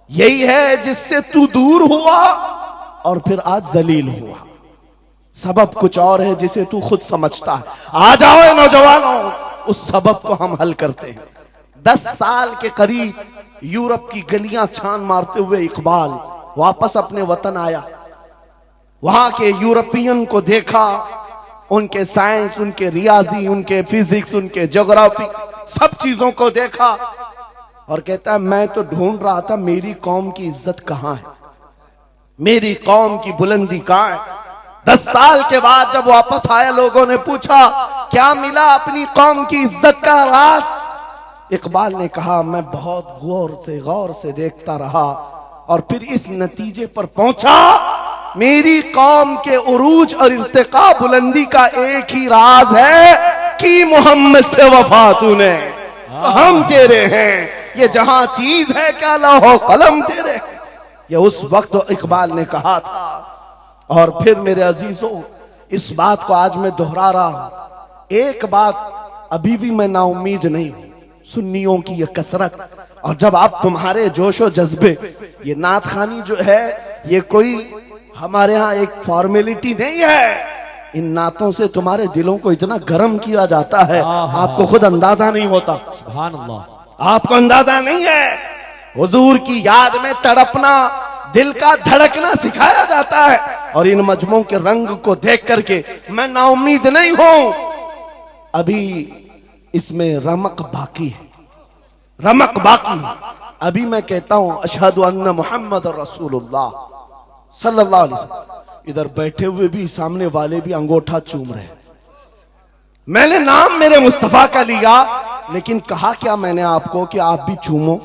यही है जिससे तू दूर हुआ और फिर आज जलील हुआ। सबब कुछ और है जिसे तू खुद समझता है। आ जाओ नौजवानों, उस सबब को हम हल करते हैं। 10 साल के करीब यूरोप की गलियां छान मारते हुए इकबाल वापस अपने वतन आया। वहां के यूरोपियन को देखा, उनके साइंस, उनके रियाजी, उनके फिजिक्स, उनके ज्योग्राफी, सब चीजों को देखा और कहता है मैं तो ढूंढ रहा था मेरी कौम की इज्जत कहां है, मेरी कौम की बुलंदी कहां है। 10 साल के बाद जब वापस आया, लोगों ने पूछा क्या मिला अपनी कौम की इज्जत का राज? इकबाल ने कहा मैं बहुत गौर से देखता रहा और फिर इस नतीजे पर पहुंचा, मेरी कौम के उरूज और इर्तिका बुलंदी का एक ही राज है कि मोहम्मद से वफा तूने, तो हम तेरे हैं। ये जहां चीज है क्या लौहो कलम तेरे। ये उस वक्त इकबाल ने कहा था। और फिर मेरे अजीजों, इस बात को आज मैं दोहरा रहा हूं। एक बात अभी भी मैं नाउम्मीद नहीं हूं, सुन्नियों की ये कसरत। और जब आप तुम्हारे जोशो जज्बे, ये नात खानी जो है ये कोई हमारे यहाँ एक फॉर्मेलिटी नहीं है, इन नातों से तुम्हारे दिलों को इतना गर्म किया जाता है आपको खुद अंदाजा नहीं होता। सुभान अल्लाह, आपको अंदाजा नहीं है। हुजूर की याद में तड़पना, दिल का धड़कना सिखाया जाता है। और इन मजमों के रंग को देख करके मैं नाउम्मीद नहीं हूं, अभी इसमें रमक बाकी है, रमक बाकी है। अभी मैं कहता हूं अशहदु अन्ना मुहम्मद रसूलुल्लाह सल्लल्लाहु अलैहि वसल्लम। इधर बैठे हुए भी, सामने वाले भी अंगूठा चूम रहे। मैंने नाम मेरे मुस्तफा का लिया, लेकिन कहा क्या मैंने आपको कि आप भी चूमो?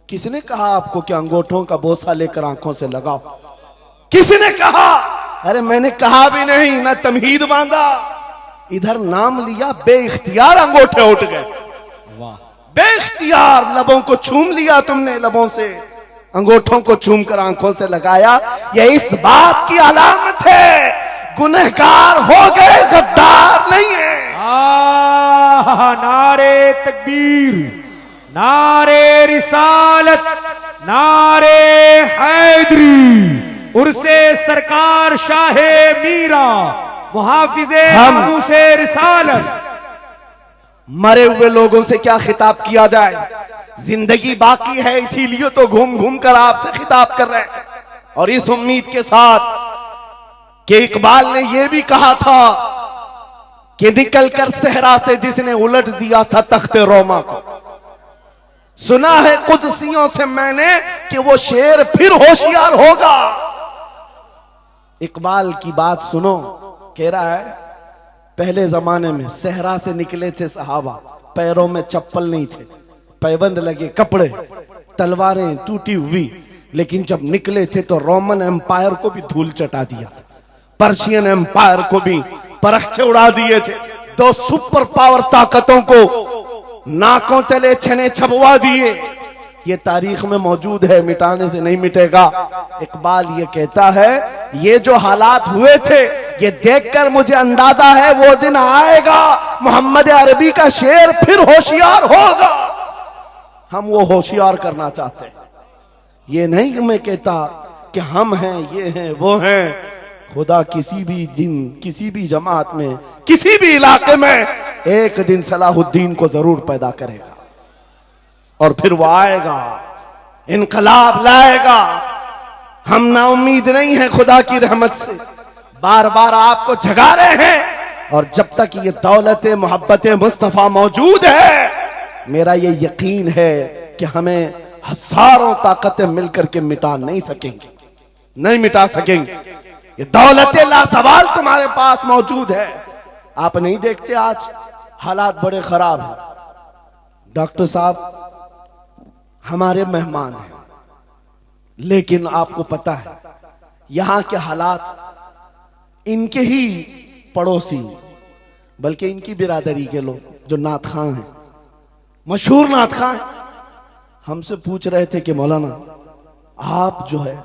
किसने कहा आपको कि अंगूठों का बोसा लेकर आंखों से लगाओ? किसने कहा? अरे मैंने कहा भी नहीं, ना तमहीद बांधा, इधर नाम लिया, बेइख्तियार अंगूठे उठ गए। वाह, बेइख्तियार लबों को छूम लिया तुमने, लबों से अंगूठों को चूम कर आंखों से लगाया। यह इस बात की अलामत है गुनहगार हो गए, गद्दार नहीं है। नारे तकबीर, नारे रिसालत, नारे हैदरी, उर्से सरकार शाहे मीरा, मुहाफिजे नामूसे रिसालत। मरे हुए लोगों से क्या खिताब किया जाए, जिंदगी बाकी है इसीलिए तो घूम घूम कर आपसे खिताब कर रहे हैं। और इस उम्मीद के साथ कि इकबाल ने यह भी कहा था कि निकल कर सहरा से जिसने उलट दिया था तख्ते रोमा को, सुना है कुदसियों से मैंने कि वो शेर फिर होशियार होगा। इकबाल की बात सुनो, कह रहा है पहले जमाने में सहरा से निकले थे सहाबा, पैरों में चप्पल नहीं थे, पैबंद लगे कपड़े, तलवारें टूटी हुई, लेकिन जब निकले थे तो रोमन एम्पायर को भी धूल चटा दिया था, पर्शियन एम्पायर को भी परखचे उड़ा दिए थे, दो सुपर पावर ताकतों को नाकों तले छने छपवा दिए। ये तारीख में मौजूद है, मिटाने से नहीं मिटेगा। इकबाल ये कहता है ये जो हालात हुए थे ये देखकर मुझे अंदाजा है वो दिन आएगा मोहम्मद अरबी का शेर फिर होशियार होगा। हम वो होशियार करना चाहते हैं। ये नहीं कि मैं कहता कि हम हैं, ये हैं, वो हैं। खुदा किसी भी दिन, किसी भी जमात में, किसी भी इलाके में एक दिन सलाहुद्दीन को जरूर पैदा करेगा और फिर वो आएगा, इनकलाब लाएगा। हम ना उम्मीद नहीं है खुदा की रहमत से, बार बार आपको जगा रहे हैं। और जब तक ये दौलत मोहब्बत मुस्तफा मौजूद है, मेरा ये यकीन है कि हमें हजारों ताकतें मिलकर के मिटा नहीं सकेंगे, नहीं मिटा सकेंगे। ये दौलत लासवाल तुम्हारे पास मौजूद है। आप नहीं देखते आज हालात बड़े खराब हैं। डॉक्टर साहब हमारे मेहमान हैं, लेकिन आपको पता है यहां के हालात इनके ही पड़ोसी, बल्कि इनकी बिरादरी के लोग जो नात खां हैं, मशहूर नात खां, हमसे पूछ रहे थे कि मौलाना आप जो है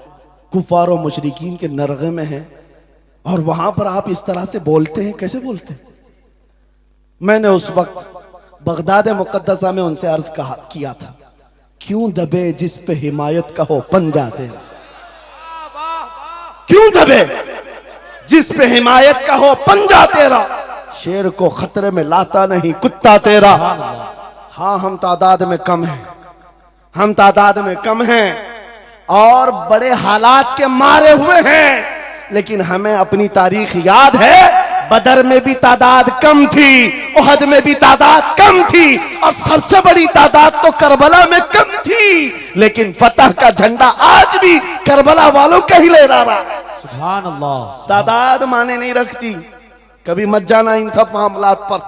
कुफार और मुशरिकीन के नरगे में हैं और वहां पर आप इस तरह से बोलते हैं, कैसे बोलते हैं? मैंने उस वक्त बगदाद मुकद्दसा में उनसे अर्ज किया था, क्यों दबे जिस पे हिमायत का हो पंजा तेरा, क्यों दबे जिस पे हिमायत का हो पंजा तेरा, शेर को खतरे में लाता नहीं कुत्ता तेरा। हाँ हम तादाद में कम हैं, हम तादाद में कम हैं और बड़े हालात के मारे हुए हैं, लेकिन हमें अपनी तारीख याद है। बदर में भी तादाद कम थी, उहद में भी तादाद कम थी और सबसे बड़ी तादाद तो करबला में कम थी, लेकिन फतह का झंडा आज भी करबला वालों का ही लहरा रहा है। सुभान अल्लाह। तादाद माने नहीं रखती, कभी मत जाना इन सब मामलात पर।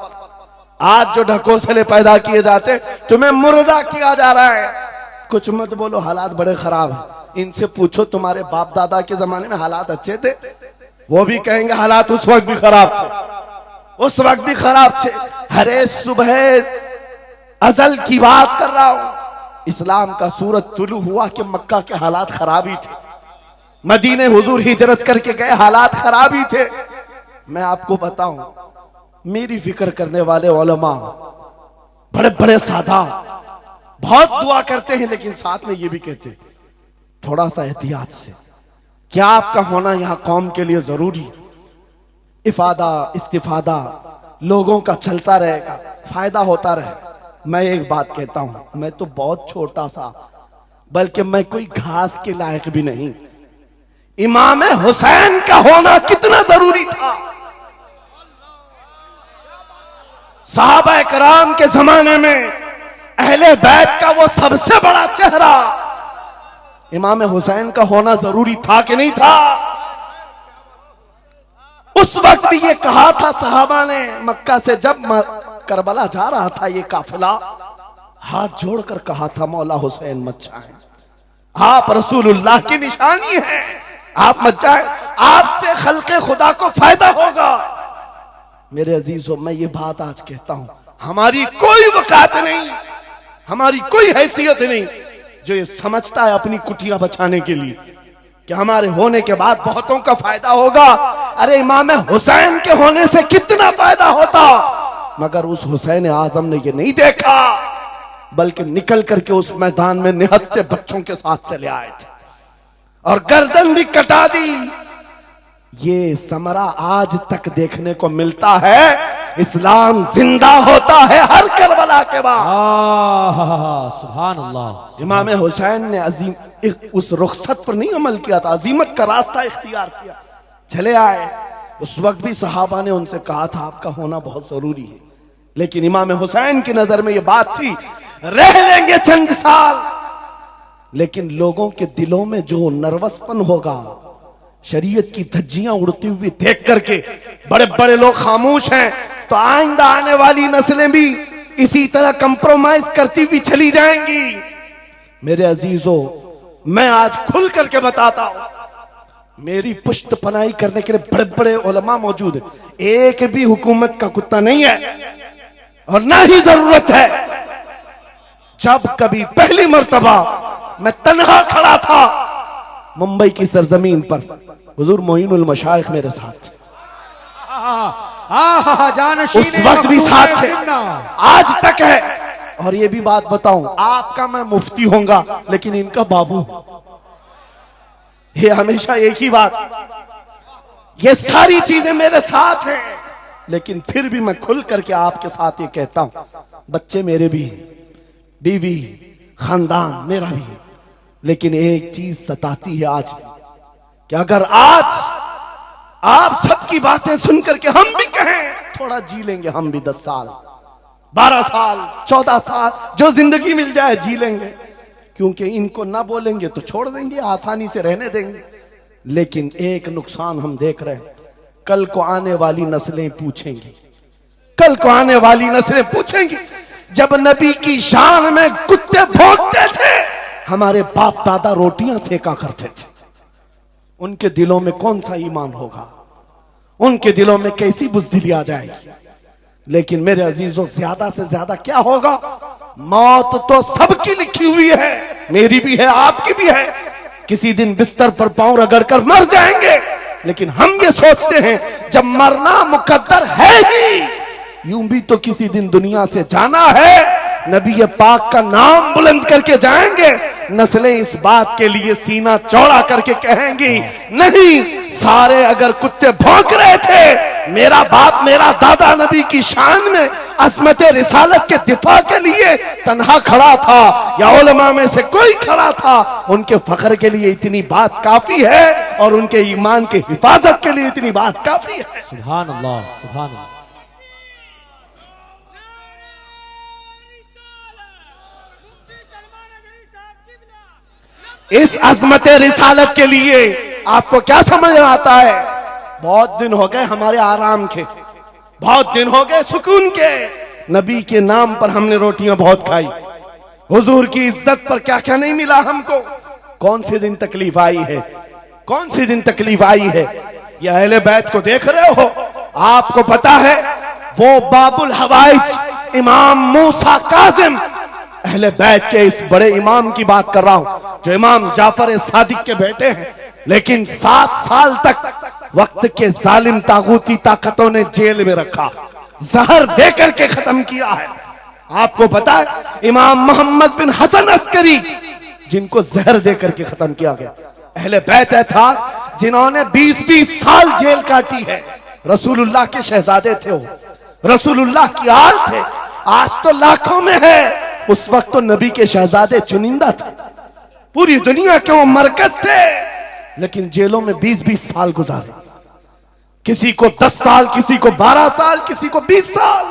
आज जो ढकोसले पैदा किए जाते, तुम्हें मुर्दा किया जा रहा है। कुछ मत बोलो, हालात बड़े खराब हैं। इनसे पूछो तुम्हारे बाप दादा के जमाने में हालात अच्छे थे, वो भी कहेंगे हालात उस वक्त भी खराब थे, उस वक्त भी खराब थे। हरे सुबह अजल की बात कर रहा हूं, इस्लाम का सूरज तुलू हुआ कि मक्का के हालात खराब ही थे, मदीने हुजूर हिजरत करके गए, हालात खराब ही थे। मैं आपको बताऊं, मेरी फिक्र करने वाले उलमा बड़े बड़े सादा बहुत दुआ करते हैं, लेकिन साथ में ये भी कहते थोड़ा सा एहतियात से, क्या आपका होना यहां कौम के लिए जरूरी, इफादा इस्तिफादा लोगों का चलता रहेगा, फायदा होता रहे। मैं एक बात कहता हूं, मैं तो बहुत छोटा सा, बल्कि मैं कोई घास के लायक भी नहीं। इमाम हुसैन का होना कितना जरूरी था। सहाबा कराम के जमाने में अहले बैत का वो सबसे बड़ा चेहरा इमाम हुसैन का होना जरूरी था कि नहीं था? उस वक्त भी ये कहा था सहाबा ने, मक्का से जब करबला जा रहा था ये काफिला, हाथ जोड़कर कहा था मौला हुसैन मत जाए, आप रसूलुल्लाह की निशानी है, आप मत जाए, आपसे खल्के खुदा को फायदा होगा। मेरे अजीजों, मैं ये बात आज कहता हूं, हमारी कोई वकात नहीं, हमारी कोई हैसियत नहीं जो ये समझता है अपनी कुटिया बचाने के लिए कि हमारे होने के बाद बहुतों का फायदा होगा। अरे इमाम हुसैन के होने से कितना फायदा होता, मगर उस हुसैन आजम ने ये नहीं देखा, बल्कि निकल करके उस मैदान में निहत्ते बच्चों के साथ चले आए थे और गर्दन भी कटा दी। ये समरा आज तक देखने को मिलता है। इस्लाम जिंदा होता है हर करबला के बाद। सुभान अल्लाह। इमाम हुसैन ने अजीम उस रुखसत पर नहीं अमल किया था, अजीमत का रास्ता इख्तियार किया, चले आए। उस वक्त भी सहाबा ने उनसे कहा था आपका होना बहुत जरूरी है, लेकिन इमाम हुसैन की नजर में यह बात थी रह लेंगे चंद साल, लेकिन लोगों के दिलों में जो नर्वसपन होगा, शरीयत की धज्जियां उड़ती हुई देख करके बड़े बड़े लोग खामोश हैं, तो आइंदा आने वाली नस्लें भी इसी तरह कंप्रोमाइज करती हुई चली जाएंगी। मेरे अजीजों, मैं आज खुल करके बताता हूं, मेरी पुश्त पनाही करने के लिए बड़े बड़े उलमा मौजूद है, एक भी हुकूमत का कुत्ता नहीं है और ना ही जरूरत है। जब कभी पहली मर्तबा मैं तन्हा खड़ा था मुंबई की सरजमीन पर, हुजूर मोइनुल मशाइख मेरे साथ, उस वक्त भी साथ थे, आज तक है। और ये भी बात बताऊं, आपका मैं मुफ्ती होऊंगा लेकिन इनका बाबू, ये हमेशा एक ही बात, ये सारी चीजें मेरे साथ हैं, लेकिन फिर भी मैं खुल करके आपके साथ ये कहता हूं, बच्चे मेरे भी, बीवी, खानदान मेरा भी है, लेकिन एक चीज सताती है आज कि अगर आज आप सबकी बातें सुन करके हम भी कहें थोड़ा जी लेंगे, हम भी 10 साल 12 साल 14 साल जो जिंदगी मिल जाए जी लेंगे, क्योंकि इनको ना बोलेंगे तो छोड़ देंगे, आसानी से रहने देंगे। लेकिन एक नुकसान हम देख रहे हैं, कल को आने वाली नस्लें पूछेंगी, कल को आने वाली नस्लें पूछेंगी, जब नबी की शान में कुत्ते भौंकते थे हमारे बाप दादा रोटियां सेका करते थे, उनके दिलों में कौन सा ईमान होगा, उनके दिलों में कैसी बुज़दिली आ जाएगी। लेकिन मेरे अजीजों, ज्यादा से ज्यादा क्या होगा, मौत तो सबकी लिखी हुई है, मेरी भी है, आपकी भी है, किसी दिन बिस्तर पर पांव रगड़ कर मर जाएंगे। लेकिन हम ये सोचते हैं जब मरना मुकद्दर है ही, यूं भी तो किसी दिन दुनिया से जाना है, नबी पाक का नाम बुलंद करके जाएंगे, नस्लें इस बात के लिए सीना चौड़ा करके कहेंगी, नहीं, सारे अगर कुत्ते भौंक रहे थे, मेरा बाप मेरा दादा नबी की शान में अज़मत रिसालत के दिफा के लिए तन्हा खड़ा था या उलमा में से कोई खड़ा था, उनके फख्र के लिए इतनी बात काफी है और उनके ईमान की हिफाजत के लिए इतनी बात काफी है। सुभान अल्लाह, सुभान अल्लाह। इस अज़मत रिसालत के लिए आपको क्या समझ में आता है, बहुत दिन हो गए हमारे आराम के, बहुत दिन हो गए सुकून के, नबी के नाम पर हमने रोटियां बहुत खाई, हुजूर की इज्जत पर क्या क्या नहीं मिला हमको, कौन से दिन तकलीफ आई है, कौन से दिन तकलीफ आई है। ये अहले बैत को देख रहे हो, आपको पता है वो बाबुल हवाइज इमाम मूसा काजिम, अहले बैत के इस बड़े इमाम की बात कर रहा हूं जो इमाम जाफर सादिक के बेटे हैं, लेकिन 7 साल तक वक्त के जालिम तागूती ताकतों ने जेल में रखा, जहर देकर के खत्म किया है। आपको पता है इमाम मोहम्मद बिन हसन अस्करी जिनको जहर देकर के खत्म किया गया, अहले बैत था जिन्होंने 20-20 साल जेल काटी है, रसूलुल्लाह के शहजादे थे वो, रसूलुल्लाह की आल थे, आज तो लाखों में है, उस वक्त तो नबी के शहजादे चुनिंदा थे, पूरी दुनिया के वो मरकज थे, लेकिन जेलों में 20-20 साल गुजारे, किसी को 10 साल, किसी को 12 साल, किसी को 20 साल।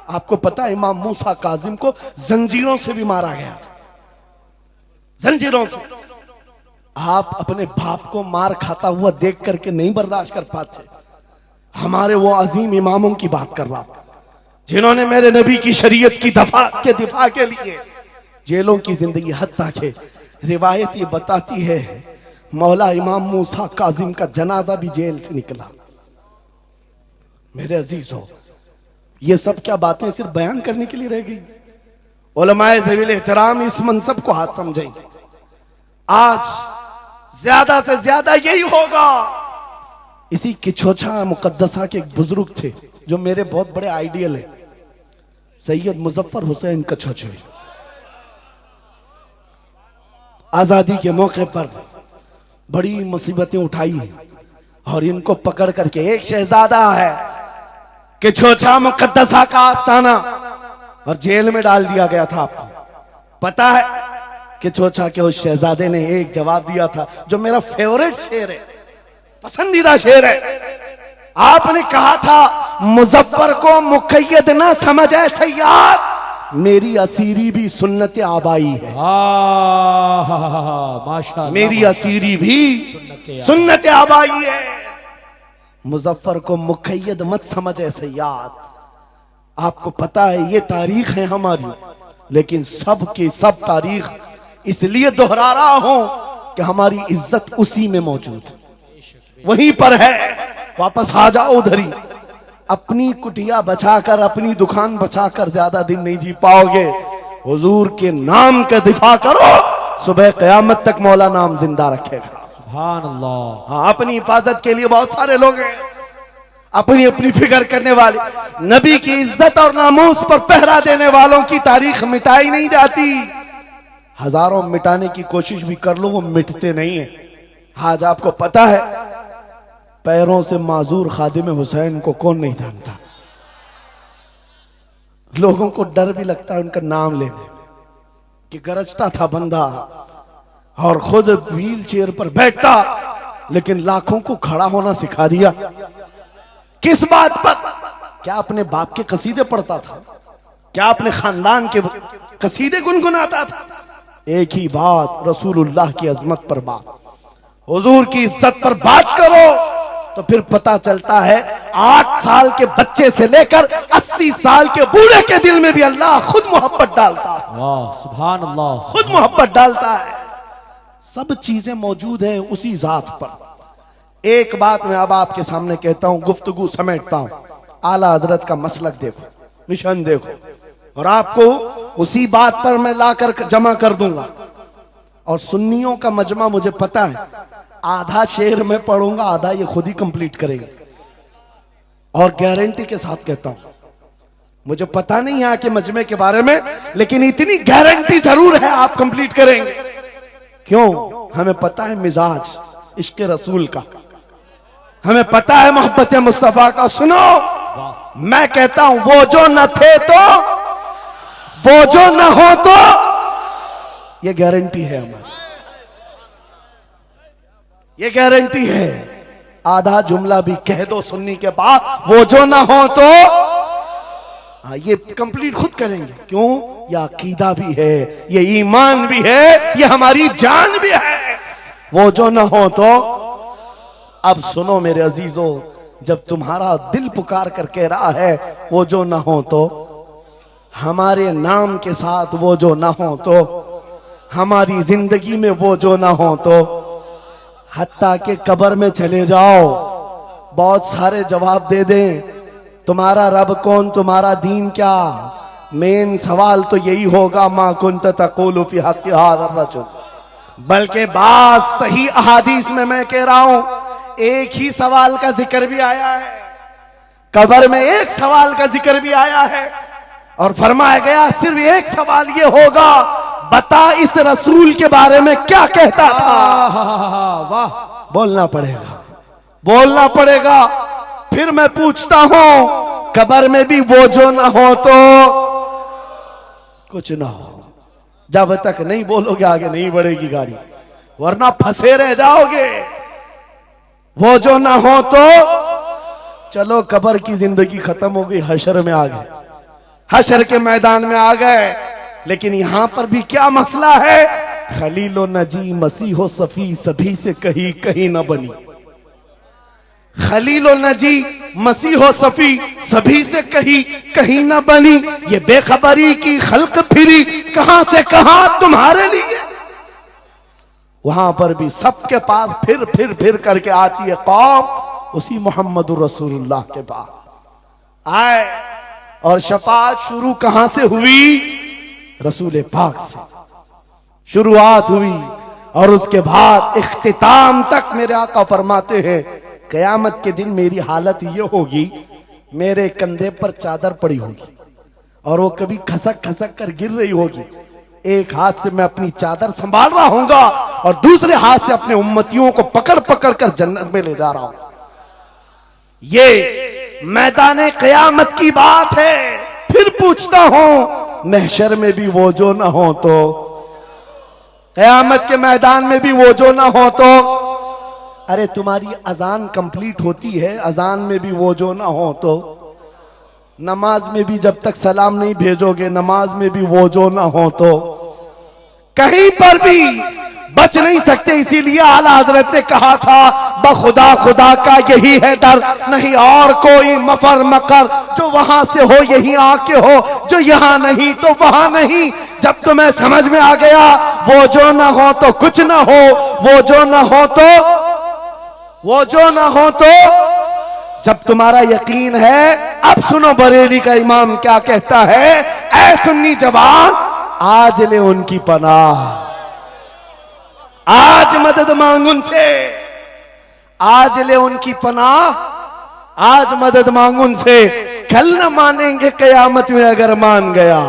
आपको पता है इमाम मूसा काजिम को जंजीरों से भी मारा गया था, जंजीरों से। आप अपने बाप को मार खाता हुआ देख करके नहीं बर्दाश्त कर पाते, हमारे वो अजीम इमामों की बात कर रहा हूं जिन्होंने मेरे नबी की शरीयत की दिफा के लिए जेलों की जिंदगी, हत्ता के रिवायत ये बताती है मौला इमाम मूसा काजिम का जनाजा भी जेल से निकला। मेरे अजीजों, ये सब क्या बातें सिर्फ बयान करने के लिए रह गई? उलमाए ज़वील एहतराम इस मनसब को हाथ समझेंगे, आज ज्यादा से ज्यादा यही होगा। इसी किछोछा मुकद्दसा के एक बुजुर्ग थे जो मेरे बहुत बड़े आइडियल है, सैयद मुजफ्फर हुसैन कछोछवी। आजादी के मौके पर बड़ी मुसीबतें उठाई और इनको पकड़ करके, एक शहजादा है कि छोचा मुकद्दसा का आस्थाना और जेल में डाल दिया गया था। आपको पता है कि छोचा के उस शहजादे ने एक जवाब दिया था जो मेरा फेवरेट शेर है, पसंदीदा शेर है। आपने कहा था मुजफ्फर को मुकैयद ना समझे सैयाद, मेरी असीरी भी सुन्नत आबाई है। माशाअल्लाह, मेरी असीरी भी सुन्नत आबाई है। मुजफ्फर को मुकैयद मत समझे सैयाद। आपको पता है ये तारीख है हमारी, लेकिन सब के सब तारीख इसलिए दोहरा रहा हूं कि हमारी इज्जत उसी में मौजूद वहीं पर है। वापस आ जाओ उधर ही। अपनी कुटिया बचाकर, अपनी दुकान बचाकर ज्यादा दिन नहीं जी पाओगे। हुजूर के नाम का दिफा करो, सुबह क़यामत तक मौला नाम जिंदा रखेगा। सुभान अल्लाह। हाँ, अपनी हिफाजत के लिए बहुत सारे लोग हैं, अपनी अपनी फिक्र करने वाले। नबी की इज्जत और नामूस पर पहरा देने वालों की तारीख मिटाई नहीं जाती। हजारों मिटाने की कोशिश भी कर लो, वो मिटते नहीं है। आज आपको पता है पैरों से माजूर खादिम हुसैन को कौन नहीं जानता। लोगों को डर भी लगता है उनका नाम लेने में कि गरजता था बंदा और खुद व्हील चेयर पर बैठता, लेकिन लाखों को खड़ा होना सिखा दिया। किस बात पर? क्या अपने बाप के कसीदे पढ़ता था? क्या अपने खानदान के कसीदे गुनगुनाता था? एक ही बात, रसूलुल्लाह की अजमत पर बात, हुजूर की इज्जत पर बात करो तो फिर पता चलता है 8 साल के बच्चे से लेकर 80 साल के बूढ़े के दिल में भी अल्लाह खुद मोहब्बत डालता है। वाह, सुभान अल्लाह, खुद मोहब्बत डालता है। सब चीजें मौजूद हैं उसी जात पर। एक बात मैं अब आपके सामने कहता हूं, गुफ्तगू समेटता हूं। आला हजरत का मसलक देखो, निशान देखो, और आपको उसी बात पर मैं लाकर जमा कर दूंगा। और सुन्नियों का मजमा मुझे पता है, आधा शेर में पढ़ूंगा, आधा ये खुद ही कंप्लीट करेंगे। और गारंटी के साथ कहता हूं, मुझे पता नहीं यहाँ के मजमे के बारे में, लेकिन इतनी गारंटी जरूर है आप कंप्लीट करेंगे। क्यों? हमें पता है मिजाज इश्क रसूल का, हमें पता है मोहब्बत मुस्तफा का। सुनो, मैं कहता हूं वो जो न थे तो, वो जो न हो तो, ये गारंटी है हमारी, ये गारंटी है। आधा जुमला भी कह दो सुन्नी के बाद, वो जो ना हो तो। हाँ, ये कंप्लीट खुद करेंगे। क्यों? ये अकीदा भी है, ये ईमान भी है, ये हमारी जान भी है। वो जो ना हो तो। अब सुनो मेरे अजीजों, जब तुम्हारा दिल पुकार कर कह रहा है वो जो ना हो तो, हमारे नाम के साथ वो जो ना हो तो, हमारी जिंदगी में वो जो ना हो तो, हत्ता के कब्र में चले जाओ, बहुत सारे जवाब दे दें, तुम्हारा रब कौन, तुम्हारा दीन क्या। मेन सवाल तो यही होगा, मा कुंत तक़ूलु फी हक़्क़ि हाज़ा रजुल। बल्कि बात सही अहादीस में मैं कह रहा हूं, एक ही सवाल का जिक्र भी आया है, कब्र में एक सवाल का जिक्र भी आया है, और फरमाया गया सिर्फ एक सवाल ये होगा, बता इस रसूल के बारे में क्या कहता था। वाह, बोलना पड़ेगा, बोलना पड़ेगा। फिर मैं पूछता हूं, कब्र में भी वो जो ना हो तो कुछ ना हो। जब तक नहीं बोलोगे आगे नहीं बढ़ेगी गाड़ी, वरना फंसे रह जाओगे। वो जो ना हो तो चलो, कब्र की जिंदगी खत्म हो गई, हशर में आ गए, हशर के मैदान में आ गए। लेकिन यहां पर भी क्या मसला है? खलीलो नजी मसीहो सफी सभी से कहीं कहीं न बनी। खलीलो नजी मसीहो सफी सभी से कहीं कहीं न बनी। ये बेखबरी की खल्क फिरी कहां से कहां तुम्हारे लिए। वहां पर भी सबके पास फिर करके आती है कौम उसी मोहम्मदुर रसूलुल्लाह के पास आए। और शफाअत शुरू कहां से हुई? रसूल पाक से शुरुआत हुई, और उसके बाद इख्तिताम तक मेरे आका फरमाते हैं, कयामत के दिन मेरी हालत ये होगी, मेरे कंधे पर चादर पड़ी होगी और वो कभी खसक खसक कर गिर रही होगी। एक हाथ से मैं अपनी चादर संभाल रहा हूंगा और दूसरे हाथ से अपने उम्मतियों को पकड़ पकड़ कर जन्नत में ले जा रहा हूं। ये मैदान क़यामत की बात है। फिर पूछता हूं, महशर में भी वो जो ना हो तो, क़यामत के मैदान में भी वो जो ना हो तो, अरे तुम्हारी अजान कंप्लीट होती है, अजान में भी वो जो ना हो तो, नमाज में भी जब तक सलाम नहीं भेजोगे, नमाज में भी वो जो ना हो तो, कहीं पर भी बच नहीं सकते। इसीलिए आला हजरत ने कहा था, बखुदा खुदा का यही है डर, नहीं और कोई मफर मकर, जो वहां से हो यही आके हो, जो यहां नहीं तो वहां नहीं। जब तुम्हें समझ में आ गया वो जो ना हो तो कुछ ना हो, वो जो ना हो तो, वो जो ना हो तो, जब तुम्हारा यकीन है, अब सुनो बरेली का इमाम क्या कहता है, ऐ सुन्नी जवान आज ले उनकी पनाह, आज मदद मांग उनसे, आज ले उनकी पनाह, आज मदद मांग उनसे, कल न मानेंगे कयामत में अगर मान गया।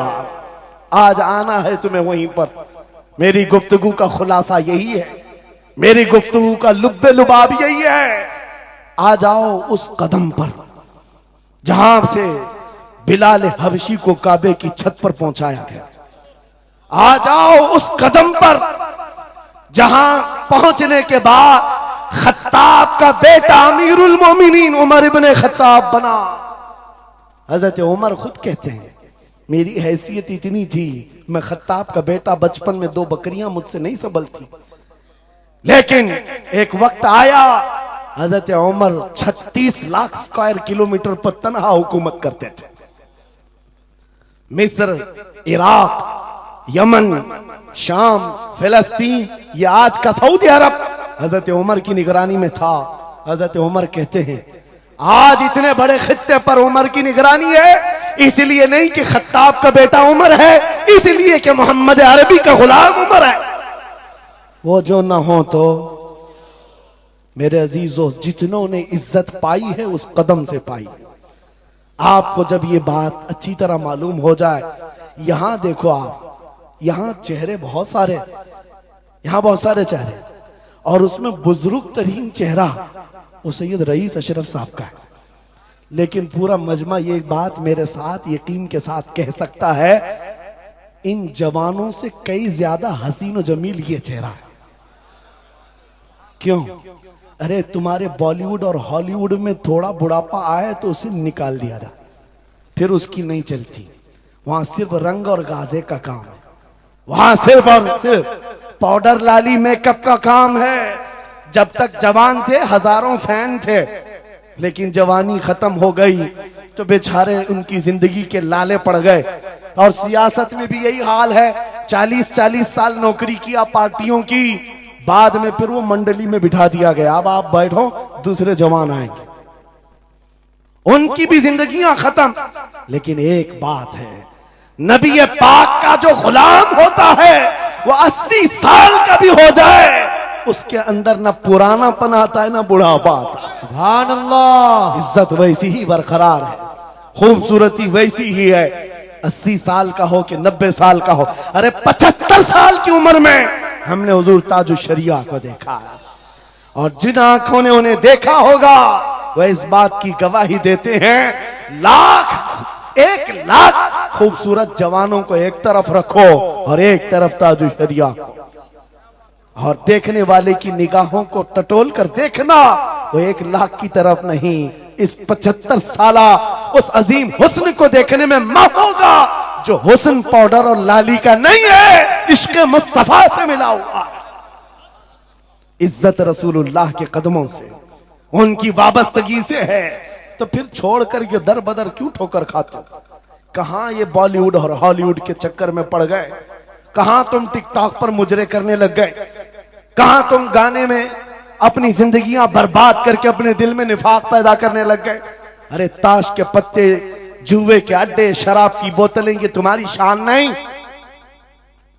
आज आना है तुम्हें वहीं पर। मेरी गुफ्तगू का खुलासा यही है, मेरी गुफ्तगू का लुब्बे लुबाब यही है। आ जाओ उस कदम पर जहां से बिलाल हबशी को काबे की छत पर पहुंचाया गया। आ जाओ उस कदम पर जहां पहुंचने के बाद खत्ताब का बेटा अमीरुल मोमिनीन उमर इब्ने खत्ताब बना। हजरत उमर खुद कहते हैं, मेरी हैसियत इतनी थी, मैं खत्ताब का बेटा, बचपन में 2 बकरियां मुझसे नहीं संभलती, लेकिन एक वक्त आया हजरत उमर 36 लाख स्क्वायर किलोमीटर पर तनहा हुकूमत करते थे। मिस्र, इराक, यमन, शाम, फिलिस्तीन, ये आज का सऊदी अरब हजरत उमर की निगरानी में था। हजरत उमर कहते हैं, आज इतने बड़े खित्ते पर उमर की निगरानी है, इसलिए नहीं कि खत्ताब का बेटा उमर है, इसलिए कि मोहम्मद अरबी का गुलाम उमर है। वो जो ना हो तो, मेरे अजीजों, जितनों ने इज्जत पाई है उस कदम से पाई। आपको जब ये बात अच्छी तरह मालूम हो जाए, यहां देखो आप, यहां चेहरे बहुत सारे, यहां बहुत सारे चेहरे, और उसमें बुजुर्ग तरीन चेहरा वो सैयद रईस अशरफ साहब का है। लेकिन पूरा मजमा ये बात मेरे साथ यकीन के साथ कह सकता है, इन जवानों से कई ज्यादा हसीन और जमील ये चेहरा है। क्यों? अरे तुम्हारे बॉलीवुड और हॉलीवुड में थोड़ा बुढ़ापा आए तो उसे निकाल दिया था, फिर उसकी नहीं चलती। वहां सिर्फ रंग और गाजे का काम है, वहां सिर्फ और सिर्फ पाउडर लाली मेकअप का काम है। जब तक जवान थे हजारों फैन थे, लेकिन जवानी खत्म हो गई तो बेचारे उनकी जिंदगी के लाले पड़ गए। और सियासत में भी यही हाल है, 40-40 साल नौकरी किया पार्टियों की, बाद में फिर वो मंडली में बिठा दिया गया, अब आप बैठो दूसरे जवान आएंगे, उनकी भी जिंदगियां खत्म। लेकिन एक बात है, नबी पाक का जो गुलाम होता है वो 80 साल का भी हो जाए, उसके अंदर ना पुरानापन आता है ना बुढ़ापा आता है। सुभान अल्लाह। इज्जत वैसी ही बरकरार है, खूबसूरती वैसी ही है, 80 साल का हो कि 90 साल का हो। अरे 75 साल की उम्र में हमने हुजूर ताजुश शरिया को देखा, और जिन आंखों ने उन्हें देखा होगा वह इस बात की गवाही देते हैं, 1,00,000 खूबसूरत जवानों को एक तरफ रखो और एक तरफ ताजुश शरिया को, और देखने वाले की निगाहों को टटोल कर देखना, वो 1,00,000 की तरफ नहीं, इस 75 साला उस अजीम हुस्न को देखने में मां होगा जो हुस्न पाउडर और लाली का नहीं है, इश्क मुस्तफा से मिला हुआ। इज्जत रसूलुल्लाह के कदमों से, उनकी वाबस्तगी से है। तो फिर छोड़ कर ये दर बदर क्यों ठोकर खाते हो? कहां ये बॉलीवुड और हॉलीवुड के चक्कर में पड़ गए? कहां तुम टिकटॉक पर मुजरे करने लग गए? कहां तुम गाने में अपनी जिंदगियां बर्बाद करके अपने दिल में निफाक पैदा करने लग गए? अरे ताश के पत्ते, जुए के अड्डे, शराब की बोतलें, ये तुम्हारी शान नहीं,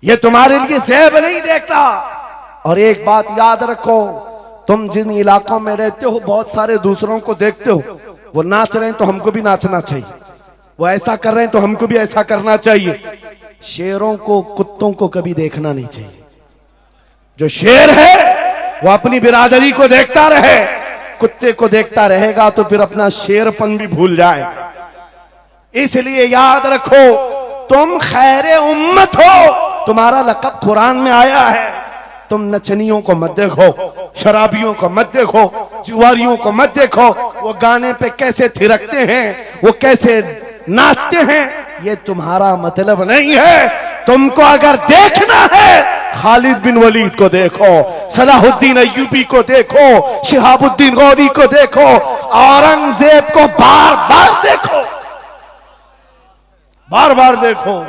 ये तुम्हारे लिए ज़ेब नहीं देखता। और एक बात याद रखो, तुम जिन इलाकों में रहते हो बहुत सारे दूसरों को देखते हो, वो नाच रहे हैं तो हमको भी नाचना चाहिए, वो ऐसा कर रहे हैं तो हमको भी ऐसा करना चाहिए। शेरों को, कुत्तों को कभी देखना नहीं चाहिए। जो शेर है वो अपनी बिरादरी को देखता रहे, कुत्ते को देखता रहेगा तो फिर अपना शेरपन भी भूल जाएगा। इसलिए याद रखो, तुम खैर उम्मत हो, तुम्हारा लक़ब कुरान में आया है। तुम नचनियों को मत देखो, शराबियों को मत देखो, जुआरियों को मत देखो, वो गाने पे कैसे थिरकते हैं, वो कैसे नाचते हैं, ये तुम्हारा मतलब नहीं है। तुमको अगर देखना है, खालिद बिन वलीद को देखो, सलाहुद्दीन अय्यूबी को देखो, शिहाबुद्दीन गौरी को देखो, औरंगजेब को बार बार देखो, बार बार देखो।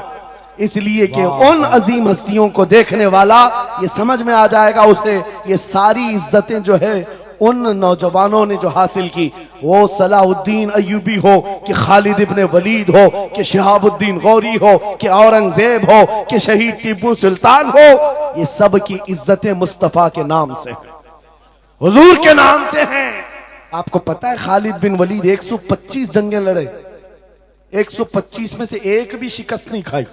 इसलिए कि उन अजीम हस्तियों को देखने वाला ये समझ में आ जाएगा उसे ये सारी इज्जतें जो है उन नौजवानों ने जो हासिल की, वो सलाहुद्दीन अय्यूबी हो कि खालिद इब्ने वलीद हो कि शिहाबुद्दीन गौरी हो कि औरंगजेब हो कि शहीद टीपू सुल्तान हो, ये सब की इज्जतें मुस्तफा के नाम से, हुजूर के नाम से हैं। आपको पता है खालिद बिन वलीद 125 जंगें लड़े, 125 में से एक भी शिकस्त नहीं खाई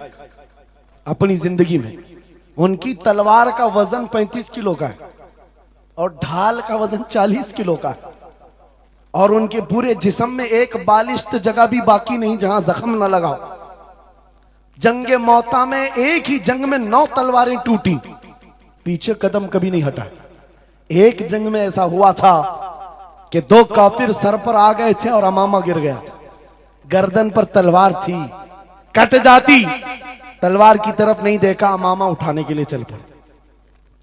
अपनी जिंदगी में। उनकी तलवार का वजन 35 किलो का है और ढाल का वजन 40 किलो का है, और उनके पूरे जिस्म में एक बालिश्त जगह भी बाकी नहीं जहां जख्म न लगाओ। जंगे मौता में एक ही जंग में 9 तलवारें टूटी, पीछे कदम कभी नहीं हटा। एक जंग में ऐसा हुआ था कि 2 काफिर सर पर आ गए थे और अमामा गिर गया था, गर्दन पर तलवार थी, कट जाती, तलवार की तरफ नहीं देखा, अमामा उठाने के लिए चल पड़े,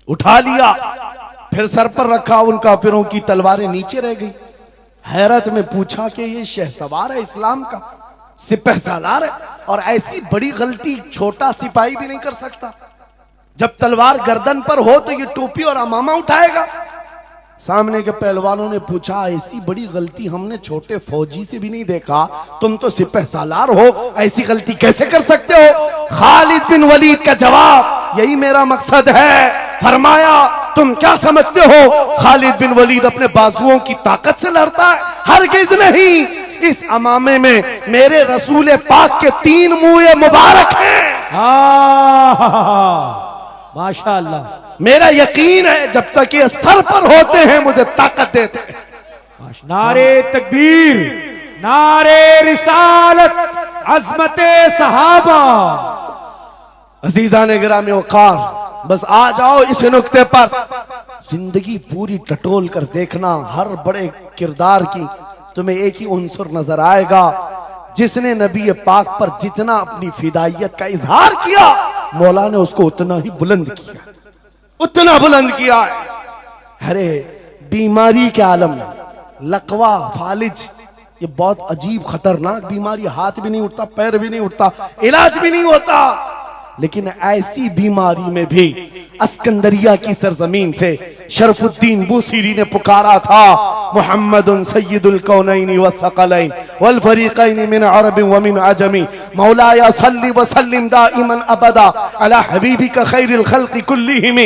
उठा लिया, फिर सर पर रखा, उन काफिरों की तलवारें नीचे रह गई। हैरत में पूछा कि ये शहसवार है इस्लाम का, सिपह सालार है, और ऐसी बड़ी गलती छोटा सिपाही भी नहीं कर सकता। जब तलवार गर्दन पर हो तो ये टोपी और अमामा उठाएगा। सामने के पहलवानों ने पूछा, ऐसी बड़ी गलती हमने छोटे फौजी से भी नहीं देखा, तुम तो सिपह सालार हो, ऐसी गलती कैसे कर सकते हो? खालिद बिन वलीद का जवाब, यही मेरा मकसद है। फरमाया, तुम क्या समझते हो खालिद बिन वलीद अपने बाजुओं की ताकत से लड़ता है? हरगिज नहीं। इस अमामे में मेरे रसूल पाक के 3 मुंह मुबारक हैं। माशाअल्लाह। मेरा यकीन है जब तक ये सर पर होते हैं मुझे ताकत देते हैं। नारे तकबीर, नारे रिसालत, अजमते सहाबा। अजीजा ने गिरामी वकार, बस आ जाओ इस नुक्ते पर, जिंदगी पूरी टटोल कर देखना, हर बड़े किरदार की तुम्हें एक ही उनसुर नजर आएगा, जिसने नबी पाक पर जितना अपनी फिदाइयत का इजहार किया, मौला ने उसको उतना ही बुलंद किया, उतना बुलंद किया। अरे बीमारी के आलम में लकवा, फालिज, ये बहुत अजीब खतरनाक बीमारी, हाथ भी नहीं उठता, पैर भी नहीं उठता, इलाज भी नहीं होता। लेकिन ऐसी बीमारी में भी अस्कंदरिया की सरजमीन से शरफुद्दीन बूसीरी ने पुकारा था, मुहम्मदुन सय्यिदुल कौनैन व थक़लैन वल फरीक़ैन मिन अरब व मिन अजमी, मौलाया सल्लि व सल्लिम दाइमन अबदा अला हबीबिका खैरिल खल्क़ि कुल्लिहिम।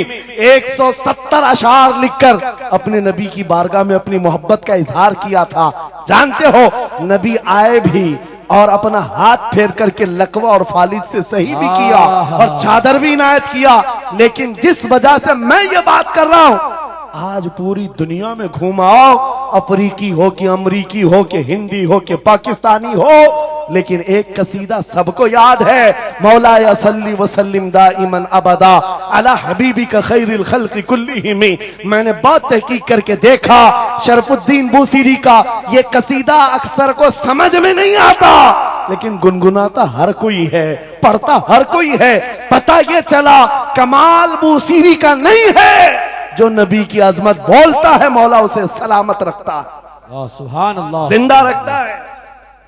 170 अशार लिखकर अपने नबी की बारगाह में अपनी मोहब्बत का इजहार किया था। जानते हो, नबी आए भी और अपना हाथ फेर करके लकवा और फालिद से सही भी किया और चादर भी इनायत किया। लेकिन जिस वजह से मैं ये बात कर रहा हूं, आज पूरी दुनिया में घुमाओ, अफ्रीकी हो कि अमरीकी हो कि हिंदी हो कि पाकिस्तानी हो, लेकिन एक कसीदा सबको याद है, मौलाया सल्ली व सल्लिम दाइमन अबदा अला हबीबिका खैरिल खल्क़ि कुल्लिहिम। मैंने बहुत तहकीक करके देखा, शरफुद्दीन बूसीरी का ये कसीदा अक्सर को समझ में नहीं आता, लेकिन गुनगुनाता हर कोई है, पढ़ता हर कोई है। पता ये चला कमाल बूसीरी का नहीं है, जो नबी की अजमत बोलता है मौला उसे सलामत रखता है, सुभान अल्लाह, जिंदा रखता है।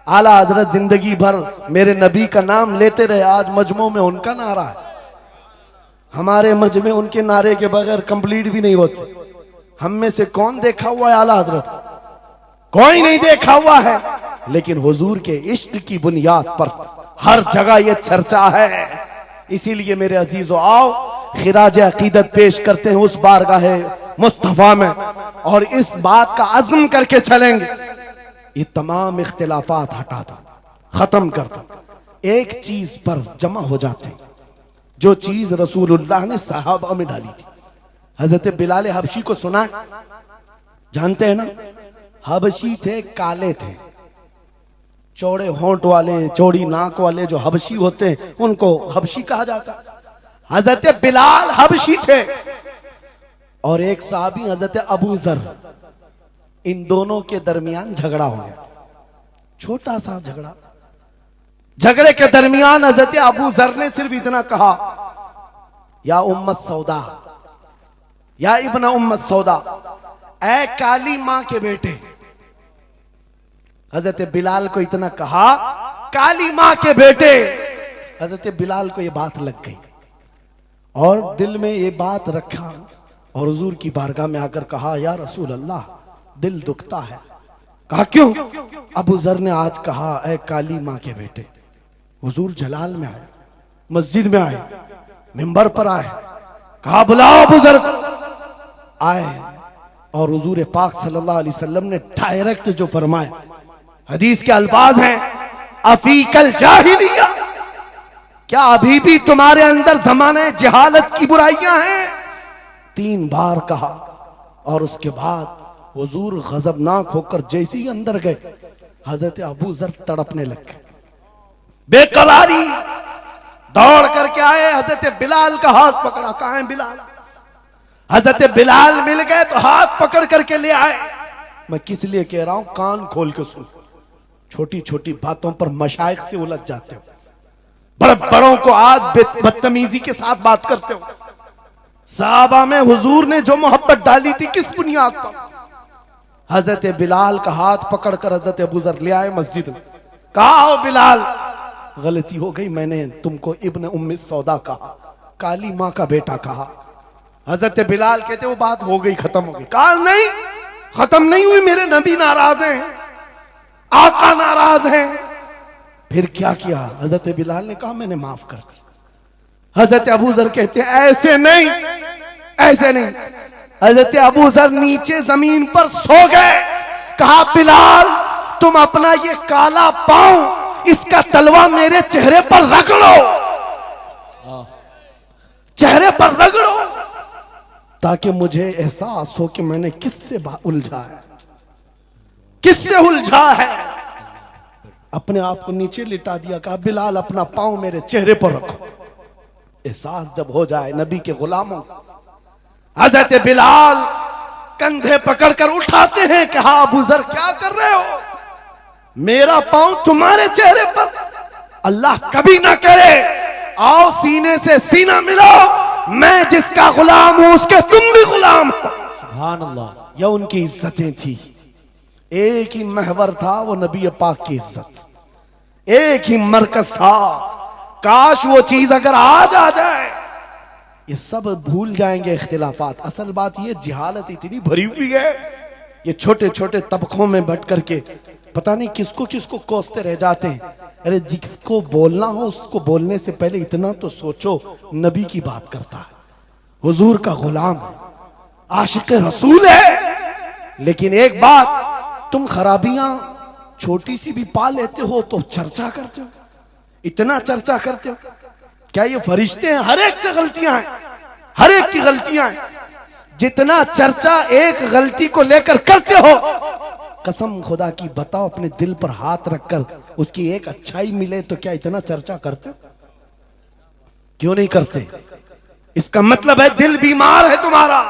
आला हजरत जिंदगी भर मेरे नबी का नाम लेते रहे, आज मजमू में उनका नारा है। हमारे मजमे उनके नारे के बगैर कंप्लीट भी नहीं होते। हम में से कौन देखा हुआ है आला हजरत? कोई नहीं देखा हुआ है, लेकिन हुजूर के इश्क की बुनियाद पर हर जगह ये चर्चा है। इसीलिए मेरे अजीजों, आओ खिराज अकीदत पेश करते हैं उस बारगाह मुस्तफा में, और इस बात का अज़्म करके चलेंगे, ये तमाम इख्तिलाफात हटा दो, खत्म कर दो, एक चीज पर जमा हो जाते हैं, जो चीज रसूलुल्लाह ने सहाबा में डाली थी। हजरत बिलाल हबशी को सुना है, जानते हैं ना? हबशी थे, काले थे, चौड़े होंठ वाले, चौड़ी नाक वाले जो हबशी होते हैं उनको हबशी कहा जाता है। हजरत बिलाल हबशी थे और एक साहबी हजरत अबू जर, इन दोनों के दरमियान झगड़ा हो गया, छोटा सा झगड़ा। झगड़े के दरमियान हजरत अबू जर ने सिर्फ इतना कहा, या उम्मत सौदा, या इब्न उम्मत सौदा, ऐ काली मां के बेटे। हजरत बिलाल को इतना कहा, काली मां के बेटे। हजरत बिलाल को यह बात लग गई और दिल में ये बात रखा और हुजूर की बारगाह में आकर कहा, या रसूल अल्लाह, दिल दुखता है। कहा क्यों? अबू जर ने आज कहा, ऐ काली मां के बेटे। हुजूर जलाल में आए, मस्जिद में आए, मिंबर पर आए, कहा बुलाओ अबू जर। आए और हुजूर पाक सल्लल्लाहु अलैहि वसल्लम ने डायरेक्ट जो फरमाए, हदीस के अल्फाज हैं, अफीकल जाहिलिया, क्या अभी भी तुम्हारे अंदर जमाने जहालत की बुराइयां हैं? 3 बार कहा और उसके बाद हुजूर गजबनाक होकर जैसे ही अंदर गए, हजरत अबू जर तड़पने लग गए, बेकरारी। दौड़ करके आए, हजरत बिलाल का हाथ पकड़ा, कहां है बिलाल? हजरत बिलाल मिल गए तो हाथ पकड़ करके ले आए। मैं किस लिए कह रहा हूं, कान खोल के सुन। छोटी छोटी बातों पर मशाइख से उलझ जाते हो, बड़े बड़ों को आज बदतमीजी के साथ बात करते हो। साहबा में हुजूर ने जो मोहब्बत डाली थी किस बुनियाद पर? हजरत बिलाल का हाथ पकड़कर हजरत अबू जर ले आए मस्जिद में, कहा हो बिलाल, गलती हो गई, मैंने तुमको इब्न उम्मी सौदा कहा, काली मां का बेटा कहा। हजरत बिलाल कहते वो बात हो गई, खत्म हो गई। कहा नहीं, खत्म नहीं हुई, मेरे नबी नाराज हैं, आका नाराज हैं। फिर क्या किया? हजरत बिलाल ने कहा मैंने माफ कर दी। हजरत अबू जर कहते हैं ऐसे नहीं, ऐसे नहीं। हजरत अबू जर नीचे जमीन पर सो गए। कहा बिलाल, तुम अपना ये काला पांव, इसका तलवा मेरे चेहरे पर रगड़ो, चेहरे पर रगड़ो, ताकि मुझे एहसास हो कि मैंने किससे उलझा है, किससे उलझा है। अपने आप को नीचे लिटा दिया। कहा बिलाल, अपना पांव मेरे चेहरे पर रखो, एहसास जब हो जाए नबी के गुलामों। हजरत बिलाल कंधे पकड़कर उठाते हैं। कहा अबू जर क्या कर रहे हो? मेरा पांव तुम्हारे चेहरे पर, अल्लाह कभी ना करे। आओ सीने से सीना मिलो, मैं जिसका गुलाम हूं उसके तुम भी गुलाम हो। सुभान अल्लाह। यह उनकी इज्जतें थी। एक ही महवर था वो नबी पाक की इज्जत, एक ही मरकज था। काश वो चीज अगर आज आ जाए, ये सब भूल जाएंगे इख्तिलाफात। असल बात ये, जिहालत इतनी भरी हुई है, ये छोटे छोटे तबकों में बट करके पता नहीं किसको किसको कोसते रह जाते हैं। अरे जिसको बोलना हो उसको बोलने से पहले इतना तो सोचो, नबी की बात करता है, हुजूर का गुलाम है, आशिक रसूल है। लेकिन एक बात, तुम खराबियां छोटी सी भी पा लेते हो तो चर्चा करते हो, इतना चर्चा करते हो। क्या ये फरिश्ते हैं? हर एक से गलतियां हैं, हर एक की गलतियां हैं। जितना चर्चा एक गलती को लेकर करते हो, कसम खुदा की बताओ, अपने दिल पर हाथ रखकर उसकी एक अच्छाई मिले तो क्या इतना चर्चा करते हो? क्यों नहीं करते? इसका मतलब है दिल बीमार है तुम्हारा,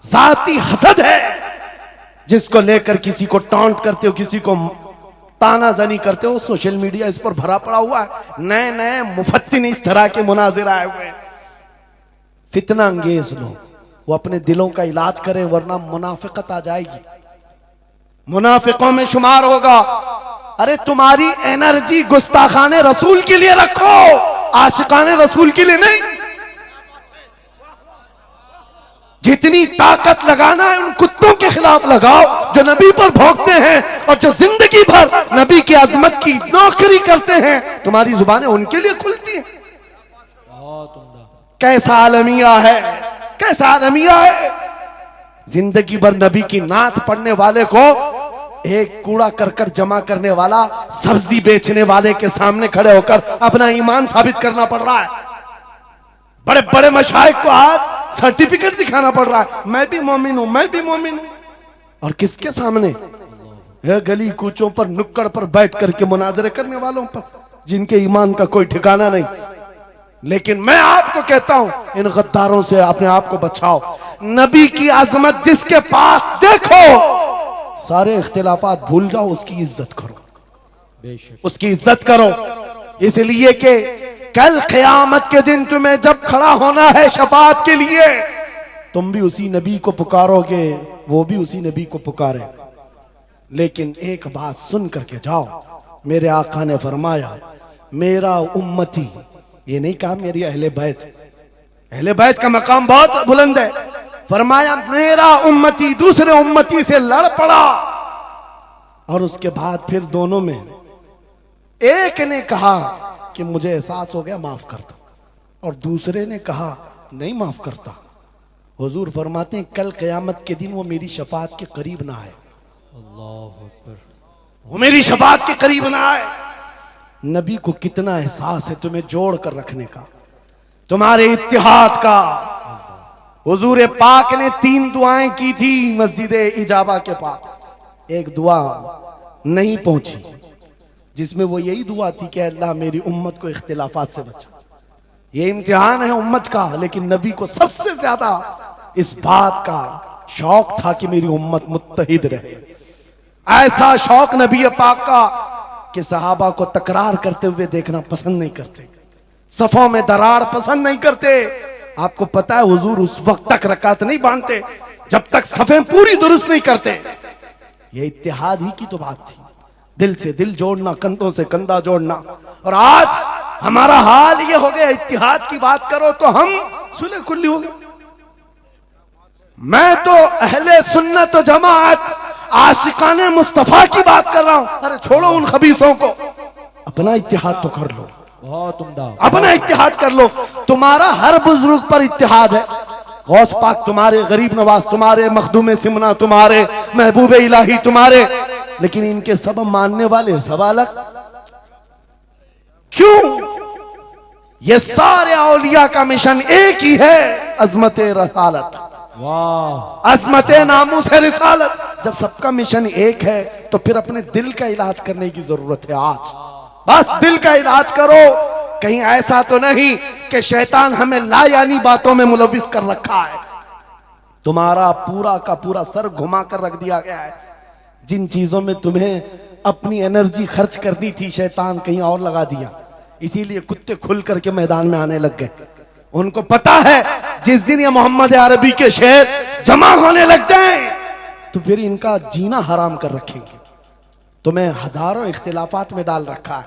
जाती हसद है, जिसको लेकर किसी को टॉन्ट करते हो, किसी को तानाजनी करते हो। सोशल मीडिया इस पर भरा पड़ा हुआ है, नए नए मुफत्तिन इस तरह के मुनाजिर आए हुए हैं। फितना अंगेज लोग, वो अपने दिलों का इलाज करें, वरना मुनाफिकत आ जाएगी, मुनाफिकों में शुमार होगा। अरे तुम्हारी एनर्जी गुस्ताखाने रसूल के लिए रखो, आशिकाने रसूल के लिए नहीं। जितनी ताकत लगाना है उन कुत्तों के खिलाफ लगाओ जो नबी पर भौंकते हैं और जो जिंदगी भर नबी की अजमत की नौकरी करते हैं। तुम्हारी जुबानें उनके लिए खुलती हैं। कैसा आलमिया है, कैसा आलमिया है। जिंदगी भर नबी की नात पढ़ने वाले को एक कूड़ा करकट जमा करने वाला सब्जी बेचने वाले के सामने खड़े होकर अपना ईमान साबित करना पड़ रहा है। बड़े बड़े मशाइख को आज सर्टिफिकेट दिखाना पड़ रहा है, मैं भी मोमिन हूं, मैं भी मोमिन हूं। और किसके सामने? गली कूचों पर नुक्कड़ पर बैठ करके मुनाजरे करने वालों पर, जिनके ईमान का कोई ठिकाना नहीं। लेकिन मैं आपको कहता हूं, इन गद्दारों से अपने आप को बचाओ। नबी की अजमत जिसके पास देखो, सारे इख्तिलाफात भूल जाओ, उसकी इज्जत करो, बेशक उसकी इज्जत करो। इसलिए कि कल क़यामत के दिन तुम्हें जब खड़ा होना है शफाअत के लिए, तुम भी उसी नबी को पुकारोगे, वो भी उसी नबी को पुकारे। लेकिन एक बात सुन करके जाओ, मेरे आका ने फरमाया मेरा उम्मती, ये नहीं कहा मेरी अहले बैत, अहले बैत का मकाम बहुत बुलंद है। फरमाया मेरा उम्मती दूसरे उम्मती से लड़ पड़ा, और उसके बाद फिर दोनों में एक ने कहा कि मुझे एहसास हो गया, माफ कर दो, और दूसरे ने कहा नहीं माफ करता। हुजूर फरमाते हैं कल क़यामत के दिन वो मेरी शफाअत के करीब ना आए, अल्लाह अकबर। वो मेरी शफाअत के करीब ना आए। नबी को कितना एहसास है तुम्हें जोड़ कर रखने का, तुम्हारे इत्तिहाद का। हुजूर पाक ने 3 दुआएं की थी मस्जिद इजाबा के पास। एक दुआ नहीं पहुंची, जिसमें वो यही दुआ थी कि अल्लाह मेरी उम्मत को इख्तिलाफात से बचा। ये इम्तिहान है उम्मत का, लेकिन नबी को सबसे ज्यादा इस बात का शौक था कि मेरी उम्मत मुत्तहिद रहे। ऐसा शौक नबी पाक का कि सहाबा को तकरार करते हुए देखना पसंद नहीं करते, सफों में दरार पसंद नहीं करते। आपको पता है हुजूर उस वक्त तक रकात नहीं बांधते जब तक सफें पूरी दुरुस्त नहीं करते। ये इत्तिहाद ही की तो बात थी, दिल से दिल जोड़ना, कंधों से कंधा जोड़ना। और आज हमारा हाल ये हो गया, इत्तिहाद की बात करो तो हम सुलह कुल्ली हो गए। मैं तो अहले सुन्नत व जमाअत आशिकाने मुस्तफा की बात कर रहा हूं। अरे छोड़ो उन खबीसों को, अपना इत्तिहाद तो कर लो, बहुत उम्दा, अपना इत्तिहाद कर लो। तुम्हारा हर बुजुर्ग पर इत्तिहाद है, गौस पाक तुम्हारे, गरीब नवाज तुम्हारे, मखदूम सिमना तुम्हारे, महबूब इलाही तुम्हारे, लेकिन इनके सब मानने वाले सब अलग। क्यों? ये सारे औलिया का मिशन एक ही है, अजमत रसालत, वाह, अजमत नामूस रिसालत। जब सबका मिशन एक है तो फिर अपने दिल का इलाज करने की जरूरत है। आज बस दिल का इलाज करो। कहीं ऐसा तो नहीं कि शैतान हमें लायानी बातों में मुलविस कर रखा है। तुम्हारा पूरा का पूरा सर घुमा कर रख दिया गया है। जिन चीजों में तुम्हें अपनी एनर्जी खर्च करनी थी, शैतान कहीं और लगा दिया। इसीलिए कुत्ते खुल करके मैदान में आने लग गए। उनको पता है जिस दिन ये मोहम्मद अरबी के शेर जमा होने लग जाएं तो फिर इनका जीना हराम कर रखेंगे। तुम्हें हजारों इख्तिलाफात में डाल रखा है,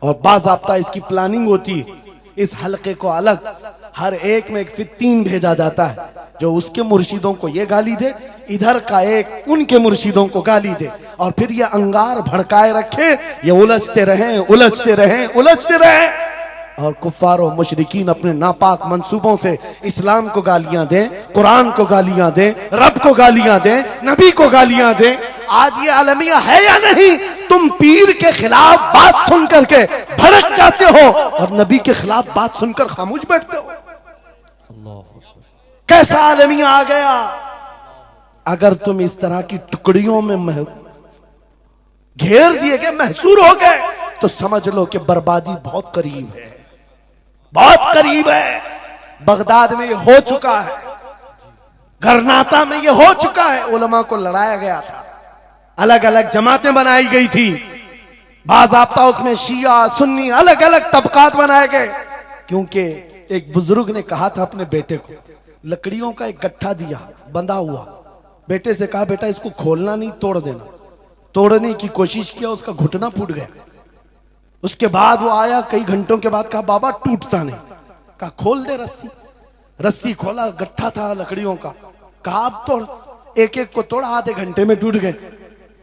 और बाज़ाब्ता इसकी प्लानिंग होती है। इस हलके को अलग हर एक में एक फित्तीन भेजा जाता है, जो उसके मुर्शिदों को ये गाली दे, इधर का एक उनके मुर्शिदों को गाली दे, और फिर ये अंगार भड़काए रखे, ये उलझते रहें, उलझते रहें, उलझते रहें। और कुफ्फार और मुशरिकीन अपने नापाक मंसूबों से इस्लाम को गालियां दें, कुरान को गालियां दें, रब को गालियां दें, नबी को गालियां दें। आज ये आलमिया है या नहीं? तुम पीर के खिलाफ बात सुन करके भड़क जाते हो और नबी के खिलाफ बात सुनकर खामोश बैठते हो। कैसा आलमिया आ गया? अगर तुम इस तरह की टुकड़ियों में घेर दिए गए, महसूर हो गए, तो समझ लो कि बर्बादी बहुत करीब है, बहुत करीब है। बगदाद में ये हो चुका है, गरनाता में ये हो चुका है। उलमा को लड़ाया गया था, अलग अलग जमातें बनाई गई थी, बाज़ाब्ता उसमें शिया सुन्नी अलग अलग तबकात बनाए गए। क्योंकि एक बुजुर्ग ने कहा था अपने बेटे को, लकड़ियों का एक गट्ठा दिया बंधा हुआ, बेटे से कहा बेटा इसको खोलना नहीं, तोड़ देना। तोड़ने की कोशिश किया, उसका घुटना फूट गया। उसके बाद वो आया कई घंटों के बाद, कहा बाबा टूटता नहीं। कहा खोल दे रस्सी। रस्सी खोला, गट्ठा था लकड़ियों का। कहा अब तोड़। एक एक को तोड़ा, आधे घंटे में टूट गए।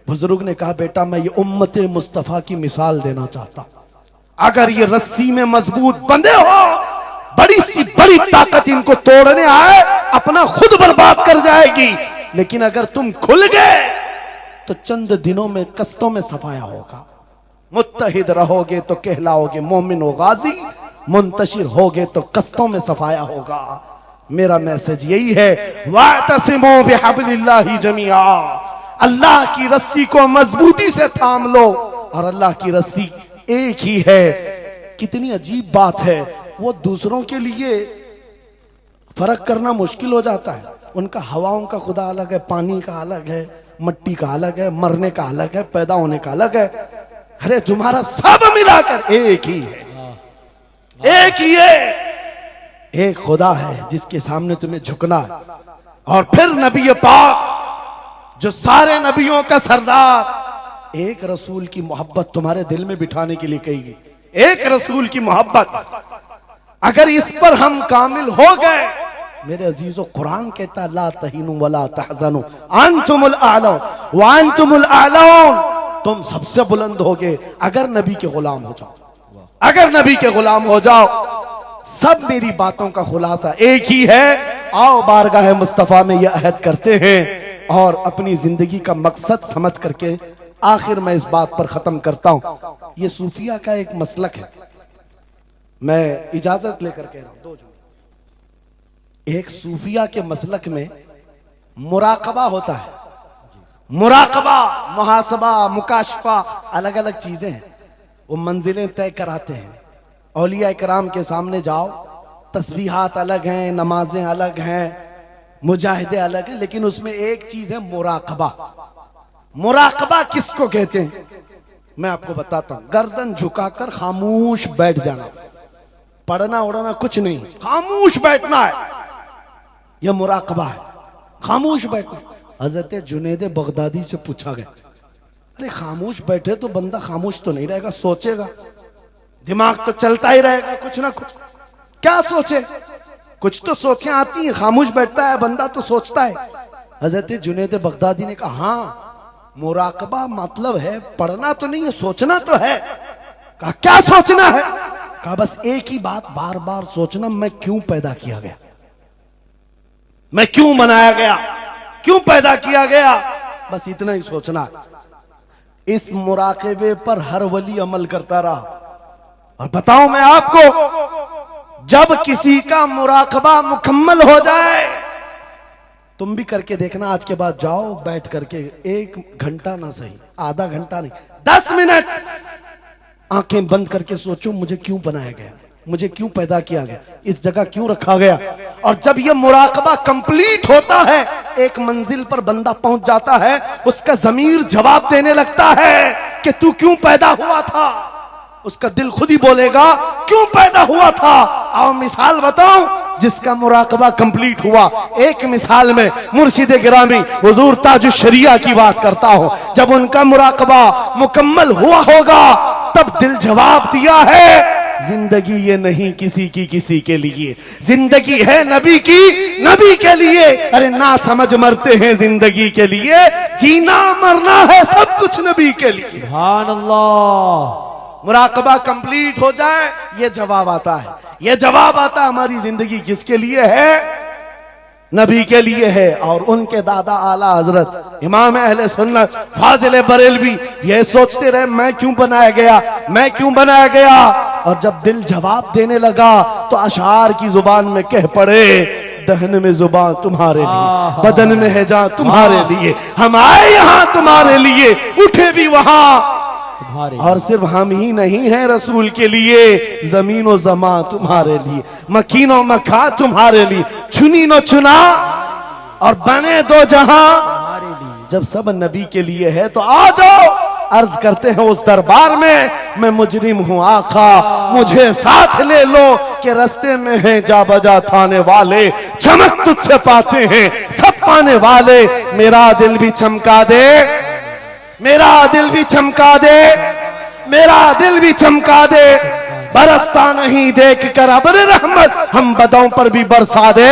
बुजुर्ग ने कहा बेटा मैं ये उम्मत मुस्तफा की मिसाल देना चाहता, अगर ये रस्सी में मजबूत बंधे हो, बड़ी सी बड़ी ताकत इनको तोड़ने आए अपना खुद बर्बाद कर जाएगी। लेकिन अगर तुम खुल गए तो चंद दिनों में कस्तों में सफाया होगा। मुत्तहिद रहोगे तो कहलाओगे मोमिन व गाजी, मुंतशिर होगे तो कस्तों में सफाया होगा। मेरा मैसेज यही है, वातसिमू बिहब्लिल्लाहि जमीआ, अल्लाह की रस्सी को मजबूती से थाम लो, और अल्लाह की रस्सी एक ही है। कितनी अजीब बात है, वो दूसरों के लिए फर्क करना मुश्किल हो जाता है। उनका हवाओं का खुदा अलग है, पानी का अलग है, मट्टी का अलग है, मरने का अलग है, पैदा होने का अलग है। अरे तुम्हारा सब मिलाकर एक ही है, एक ही है। एक खुदा है जिसके सामने तुम्हें झुकना है। और फिर नबी पाक जो सारे नबियों का सरदार, एक रसूल की मोहब्बत तुम्हारे दिल में बिठाने के लिए कहेगी। एक रसूल की मोहब्बत, अगर इस पर हम कामिल हो गए, मेरे अजीजों, कुरान कहता है ला तहीनु वला तहज़नु अंतुमुल आलौन व अंतुमुल आलौन, तुम सबसे बुलंद होगे अगर नबी के गुलाम हो जाओ, अगर नबी के गुलाम हो जाओ। सब मेरी बातों का खुलासा एक ही है। आओ बारगाह मुस्तफा में यह अहद करते हैं और अपनी जिंदगी का मकसद समझ करके आखिर में इस बात पर खत्म करता हूं। यह सूफिया का एक मसलक है, मैं इजाजत लेकर कह रहा हूं। दो एक सूफिया के मसलक में मुराकबा होता है। मुराकबा, मुहासबा, मुकाशफा, अलग अलग चीजें हैं। वो मंजिलें तय कराते हैं। औलिया इकराम के सामने जाओ, तस्बीहात अलग हैं, नमाजें अलग हैं, मुजाहिदे अलग हैं, लेकिन उसमें एक चीज है मुराकबा। मुराकबा किसको कहते हैं मैं आपको बताता हूं। गर्दन झुकाकर खामोश बैठ जाना, पढ़ना उड़ना कुछ नहीं, खामोश बैठना है, यह मुराकबा है। खामोश बैठना। हजरत जुनैद बगदादी से पूछा गया, अरे खामोश बैठे तो बंदा खामोश तो नहीं रहेगा, सोचेगा, दिमाग तो चलता ही रहेगा कुछ ना कुछ। क्या सोचे, कुछ तो सोचें आती है। खामोश बैठता है बंदा तो सोचता है। हजरत जुनैद बगदादी ने कहा, हाँ मुराकबा मतलब है पढ़ना तो नहीं है, सोचना तो है। कहा क्या सोचना है? कहा बस एक ही बात बार बार सोचना, मैं क्यों पैदा किया गया, मैं क्यों बनाया गया, क्यों पैदा किया गया, बस इतना ही सोचना। इस मुराकबे पर हर वली अमल करता रहा। और बताऊं मैं आपको, जब किसी का मुराकबा मुकम्मल हो जाए, तुम भी करके देखना, आज के बाद जाओ बैठ करके 1 घंटा ना सही, आधा घंटा नहीं, 10 मिनट आंखें बंद करके सोचो, मुझे क्यों बनाया गया, मुझे क्यों पैदा किया गया, इस जगह क्यों रखा गया। और जब यह मुराकबा कंप्लीट होता है, एक मंजिल पर बंदा पहुंच जाता है, उसका ज़मीर जवाब देने लगता है कि तू क्यों पैदा हुआ था। उसका दिल खुद ही बोलेगा क्यों पैदा हुआ था। आओ मिसाल बताऊं, जिसका मुराकबा कंप्लीट हुआ। एक मिसाल में मुर्शिद गिरामी हुजूर ताजुश शरिया की बात करता हूं। जब उनका मुराकबा मुकम्मल हुआ होगा, तब दिल जवाब दिया है, जिंदगी ये नहीं किसी की किसी के लिए, जिंदगी है नबी की नबी के लिए। अरे ना समझ मरते हैं जिंदगी के लिए, जीना मरना है सब कुछ नबी के लिए। सुभान अल्लाह। मुराकबा कंप्लीट हो जाए, ये जवाब आता है, ये जवाब आता है हमारी जिंदगी किसके लिए है, नबी के लिए है। और उनके दादा आला हजरत इमाम अहले सुन्नत फाजिल बरेलवी ये सोचते रहे, मैं क्यों बनाया गया, मैं क्यों बनाया गया। और जब दिल जवाब देने लगा तो अशार की जुबान में कह पड़े, दहन में जुबान तुम्हारे लिए, बदन में है जान तुम्हारे लिए, हम आए यहाँ तुम्हारे लिए, उठे भी वहां तुम्हारे। और सिर्फ हम ही नहीं हैं रसूल के लिए, जमीन और जमा तुम्हारे लिए, मकीन और मका तुम्हारे लिए, चुनी नो चुना और बने दो जहां तुम्हारे लिए। जब सब नबी के लिए है तो आ जाओ, अर्ज करते हैं उस दरबार में, मैं मुजरिम हूं आका मुझे साथ ले लो, कि रास्ते में है जा बजा थाने वाले, चमक तुझसे पाते हैं सब पाने वाले। मेरा दिल भी चमका दे, मेरा दिल भी चमका दे, मेरा दिल भी चमका दे। बरसता नहीं देख कर अब्र रहमत, हम बदों पर भी बरसा दे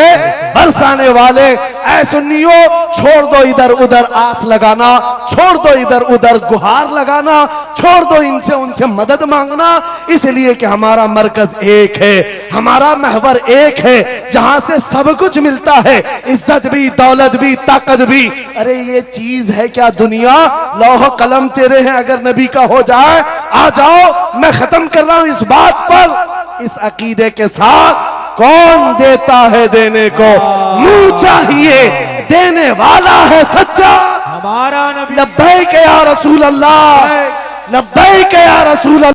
बरसाने वाले। ऐ सुन्नियो, छोड़ दो इधर उधर आस लगाना, छोड़ दो इधर उधर गुहार लगाना, छोड़ दो इनसे उनसे मदद मांगना, इसलिए कि हमारा मरकज एक है, हमारा महवर एक है, जहां से सब कुछ मिलता है, इज्जत भी, दौलत भी, ताकत भी। अरे ये चीज है क्या दुनिया, लौह कलम तेरे हैं, अगर नबी का हो जाए आ जाओ। मैं खत्म कर रहा हूं इस बात पर, इस अकीदे के साथ, कौन देता है देने को, मुंह चाहिए, देने वाला है सच्चा। हमारा नबी लब्बैक या रसूल अल्लाह, लब्बैक या रसूल अल्लाह।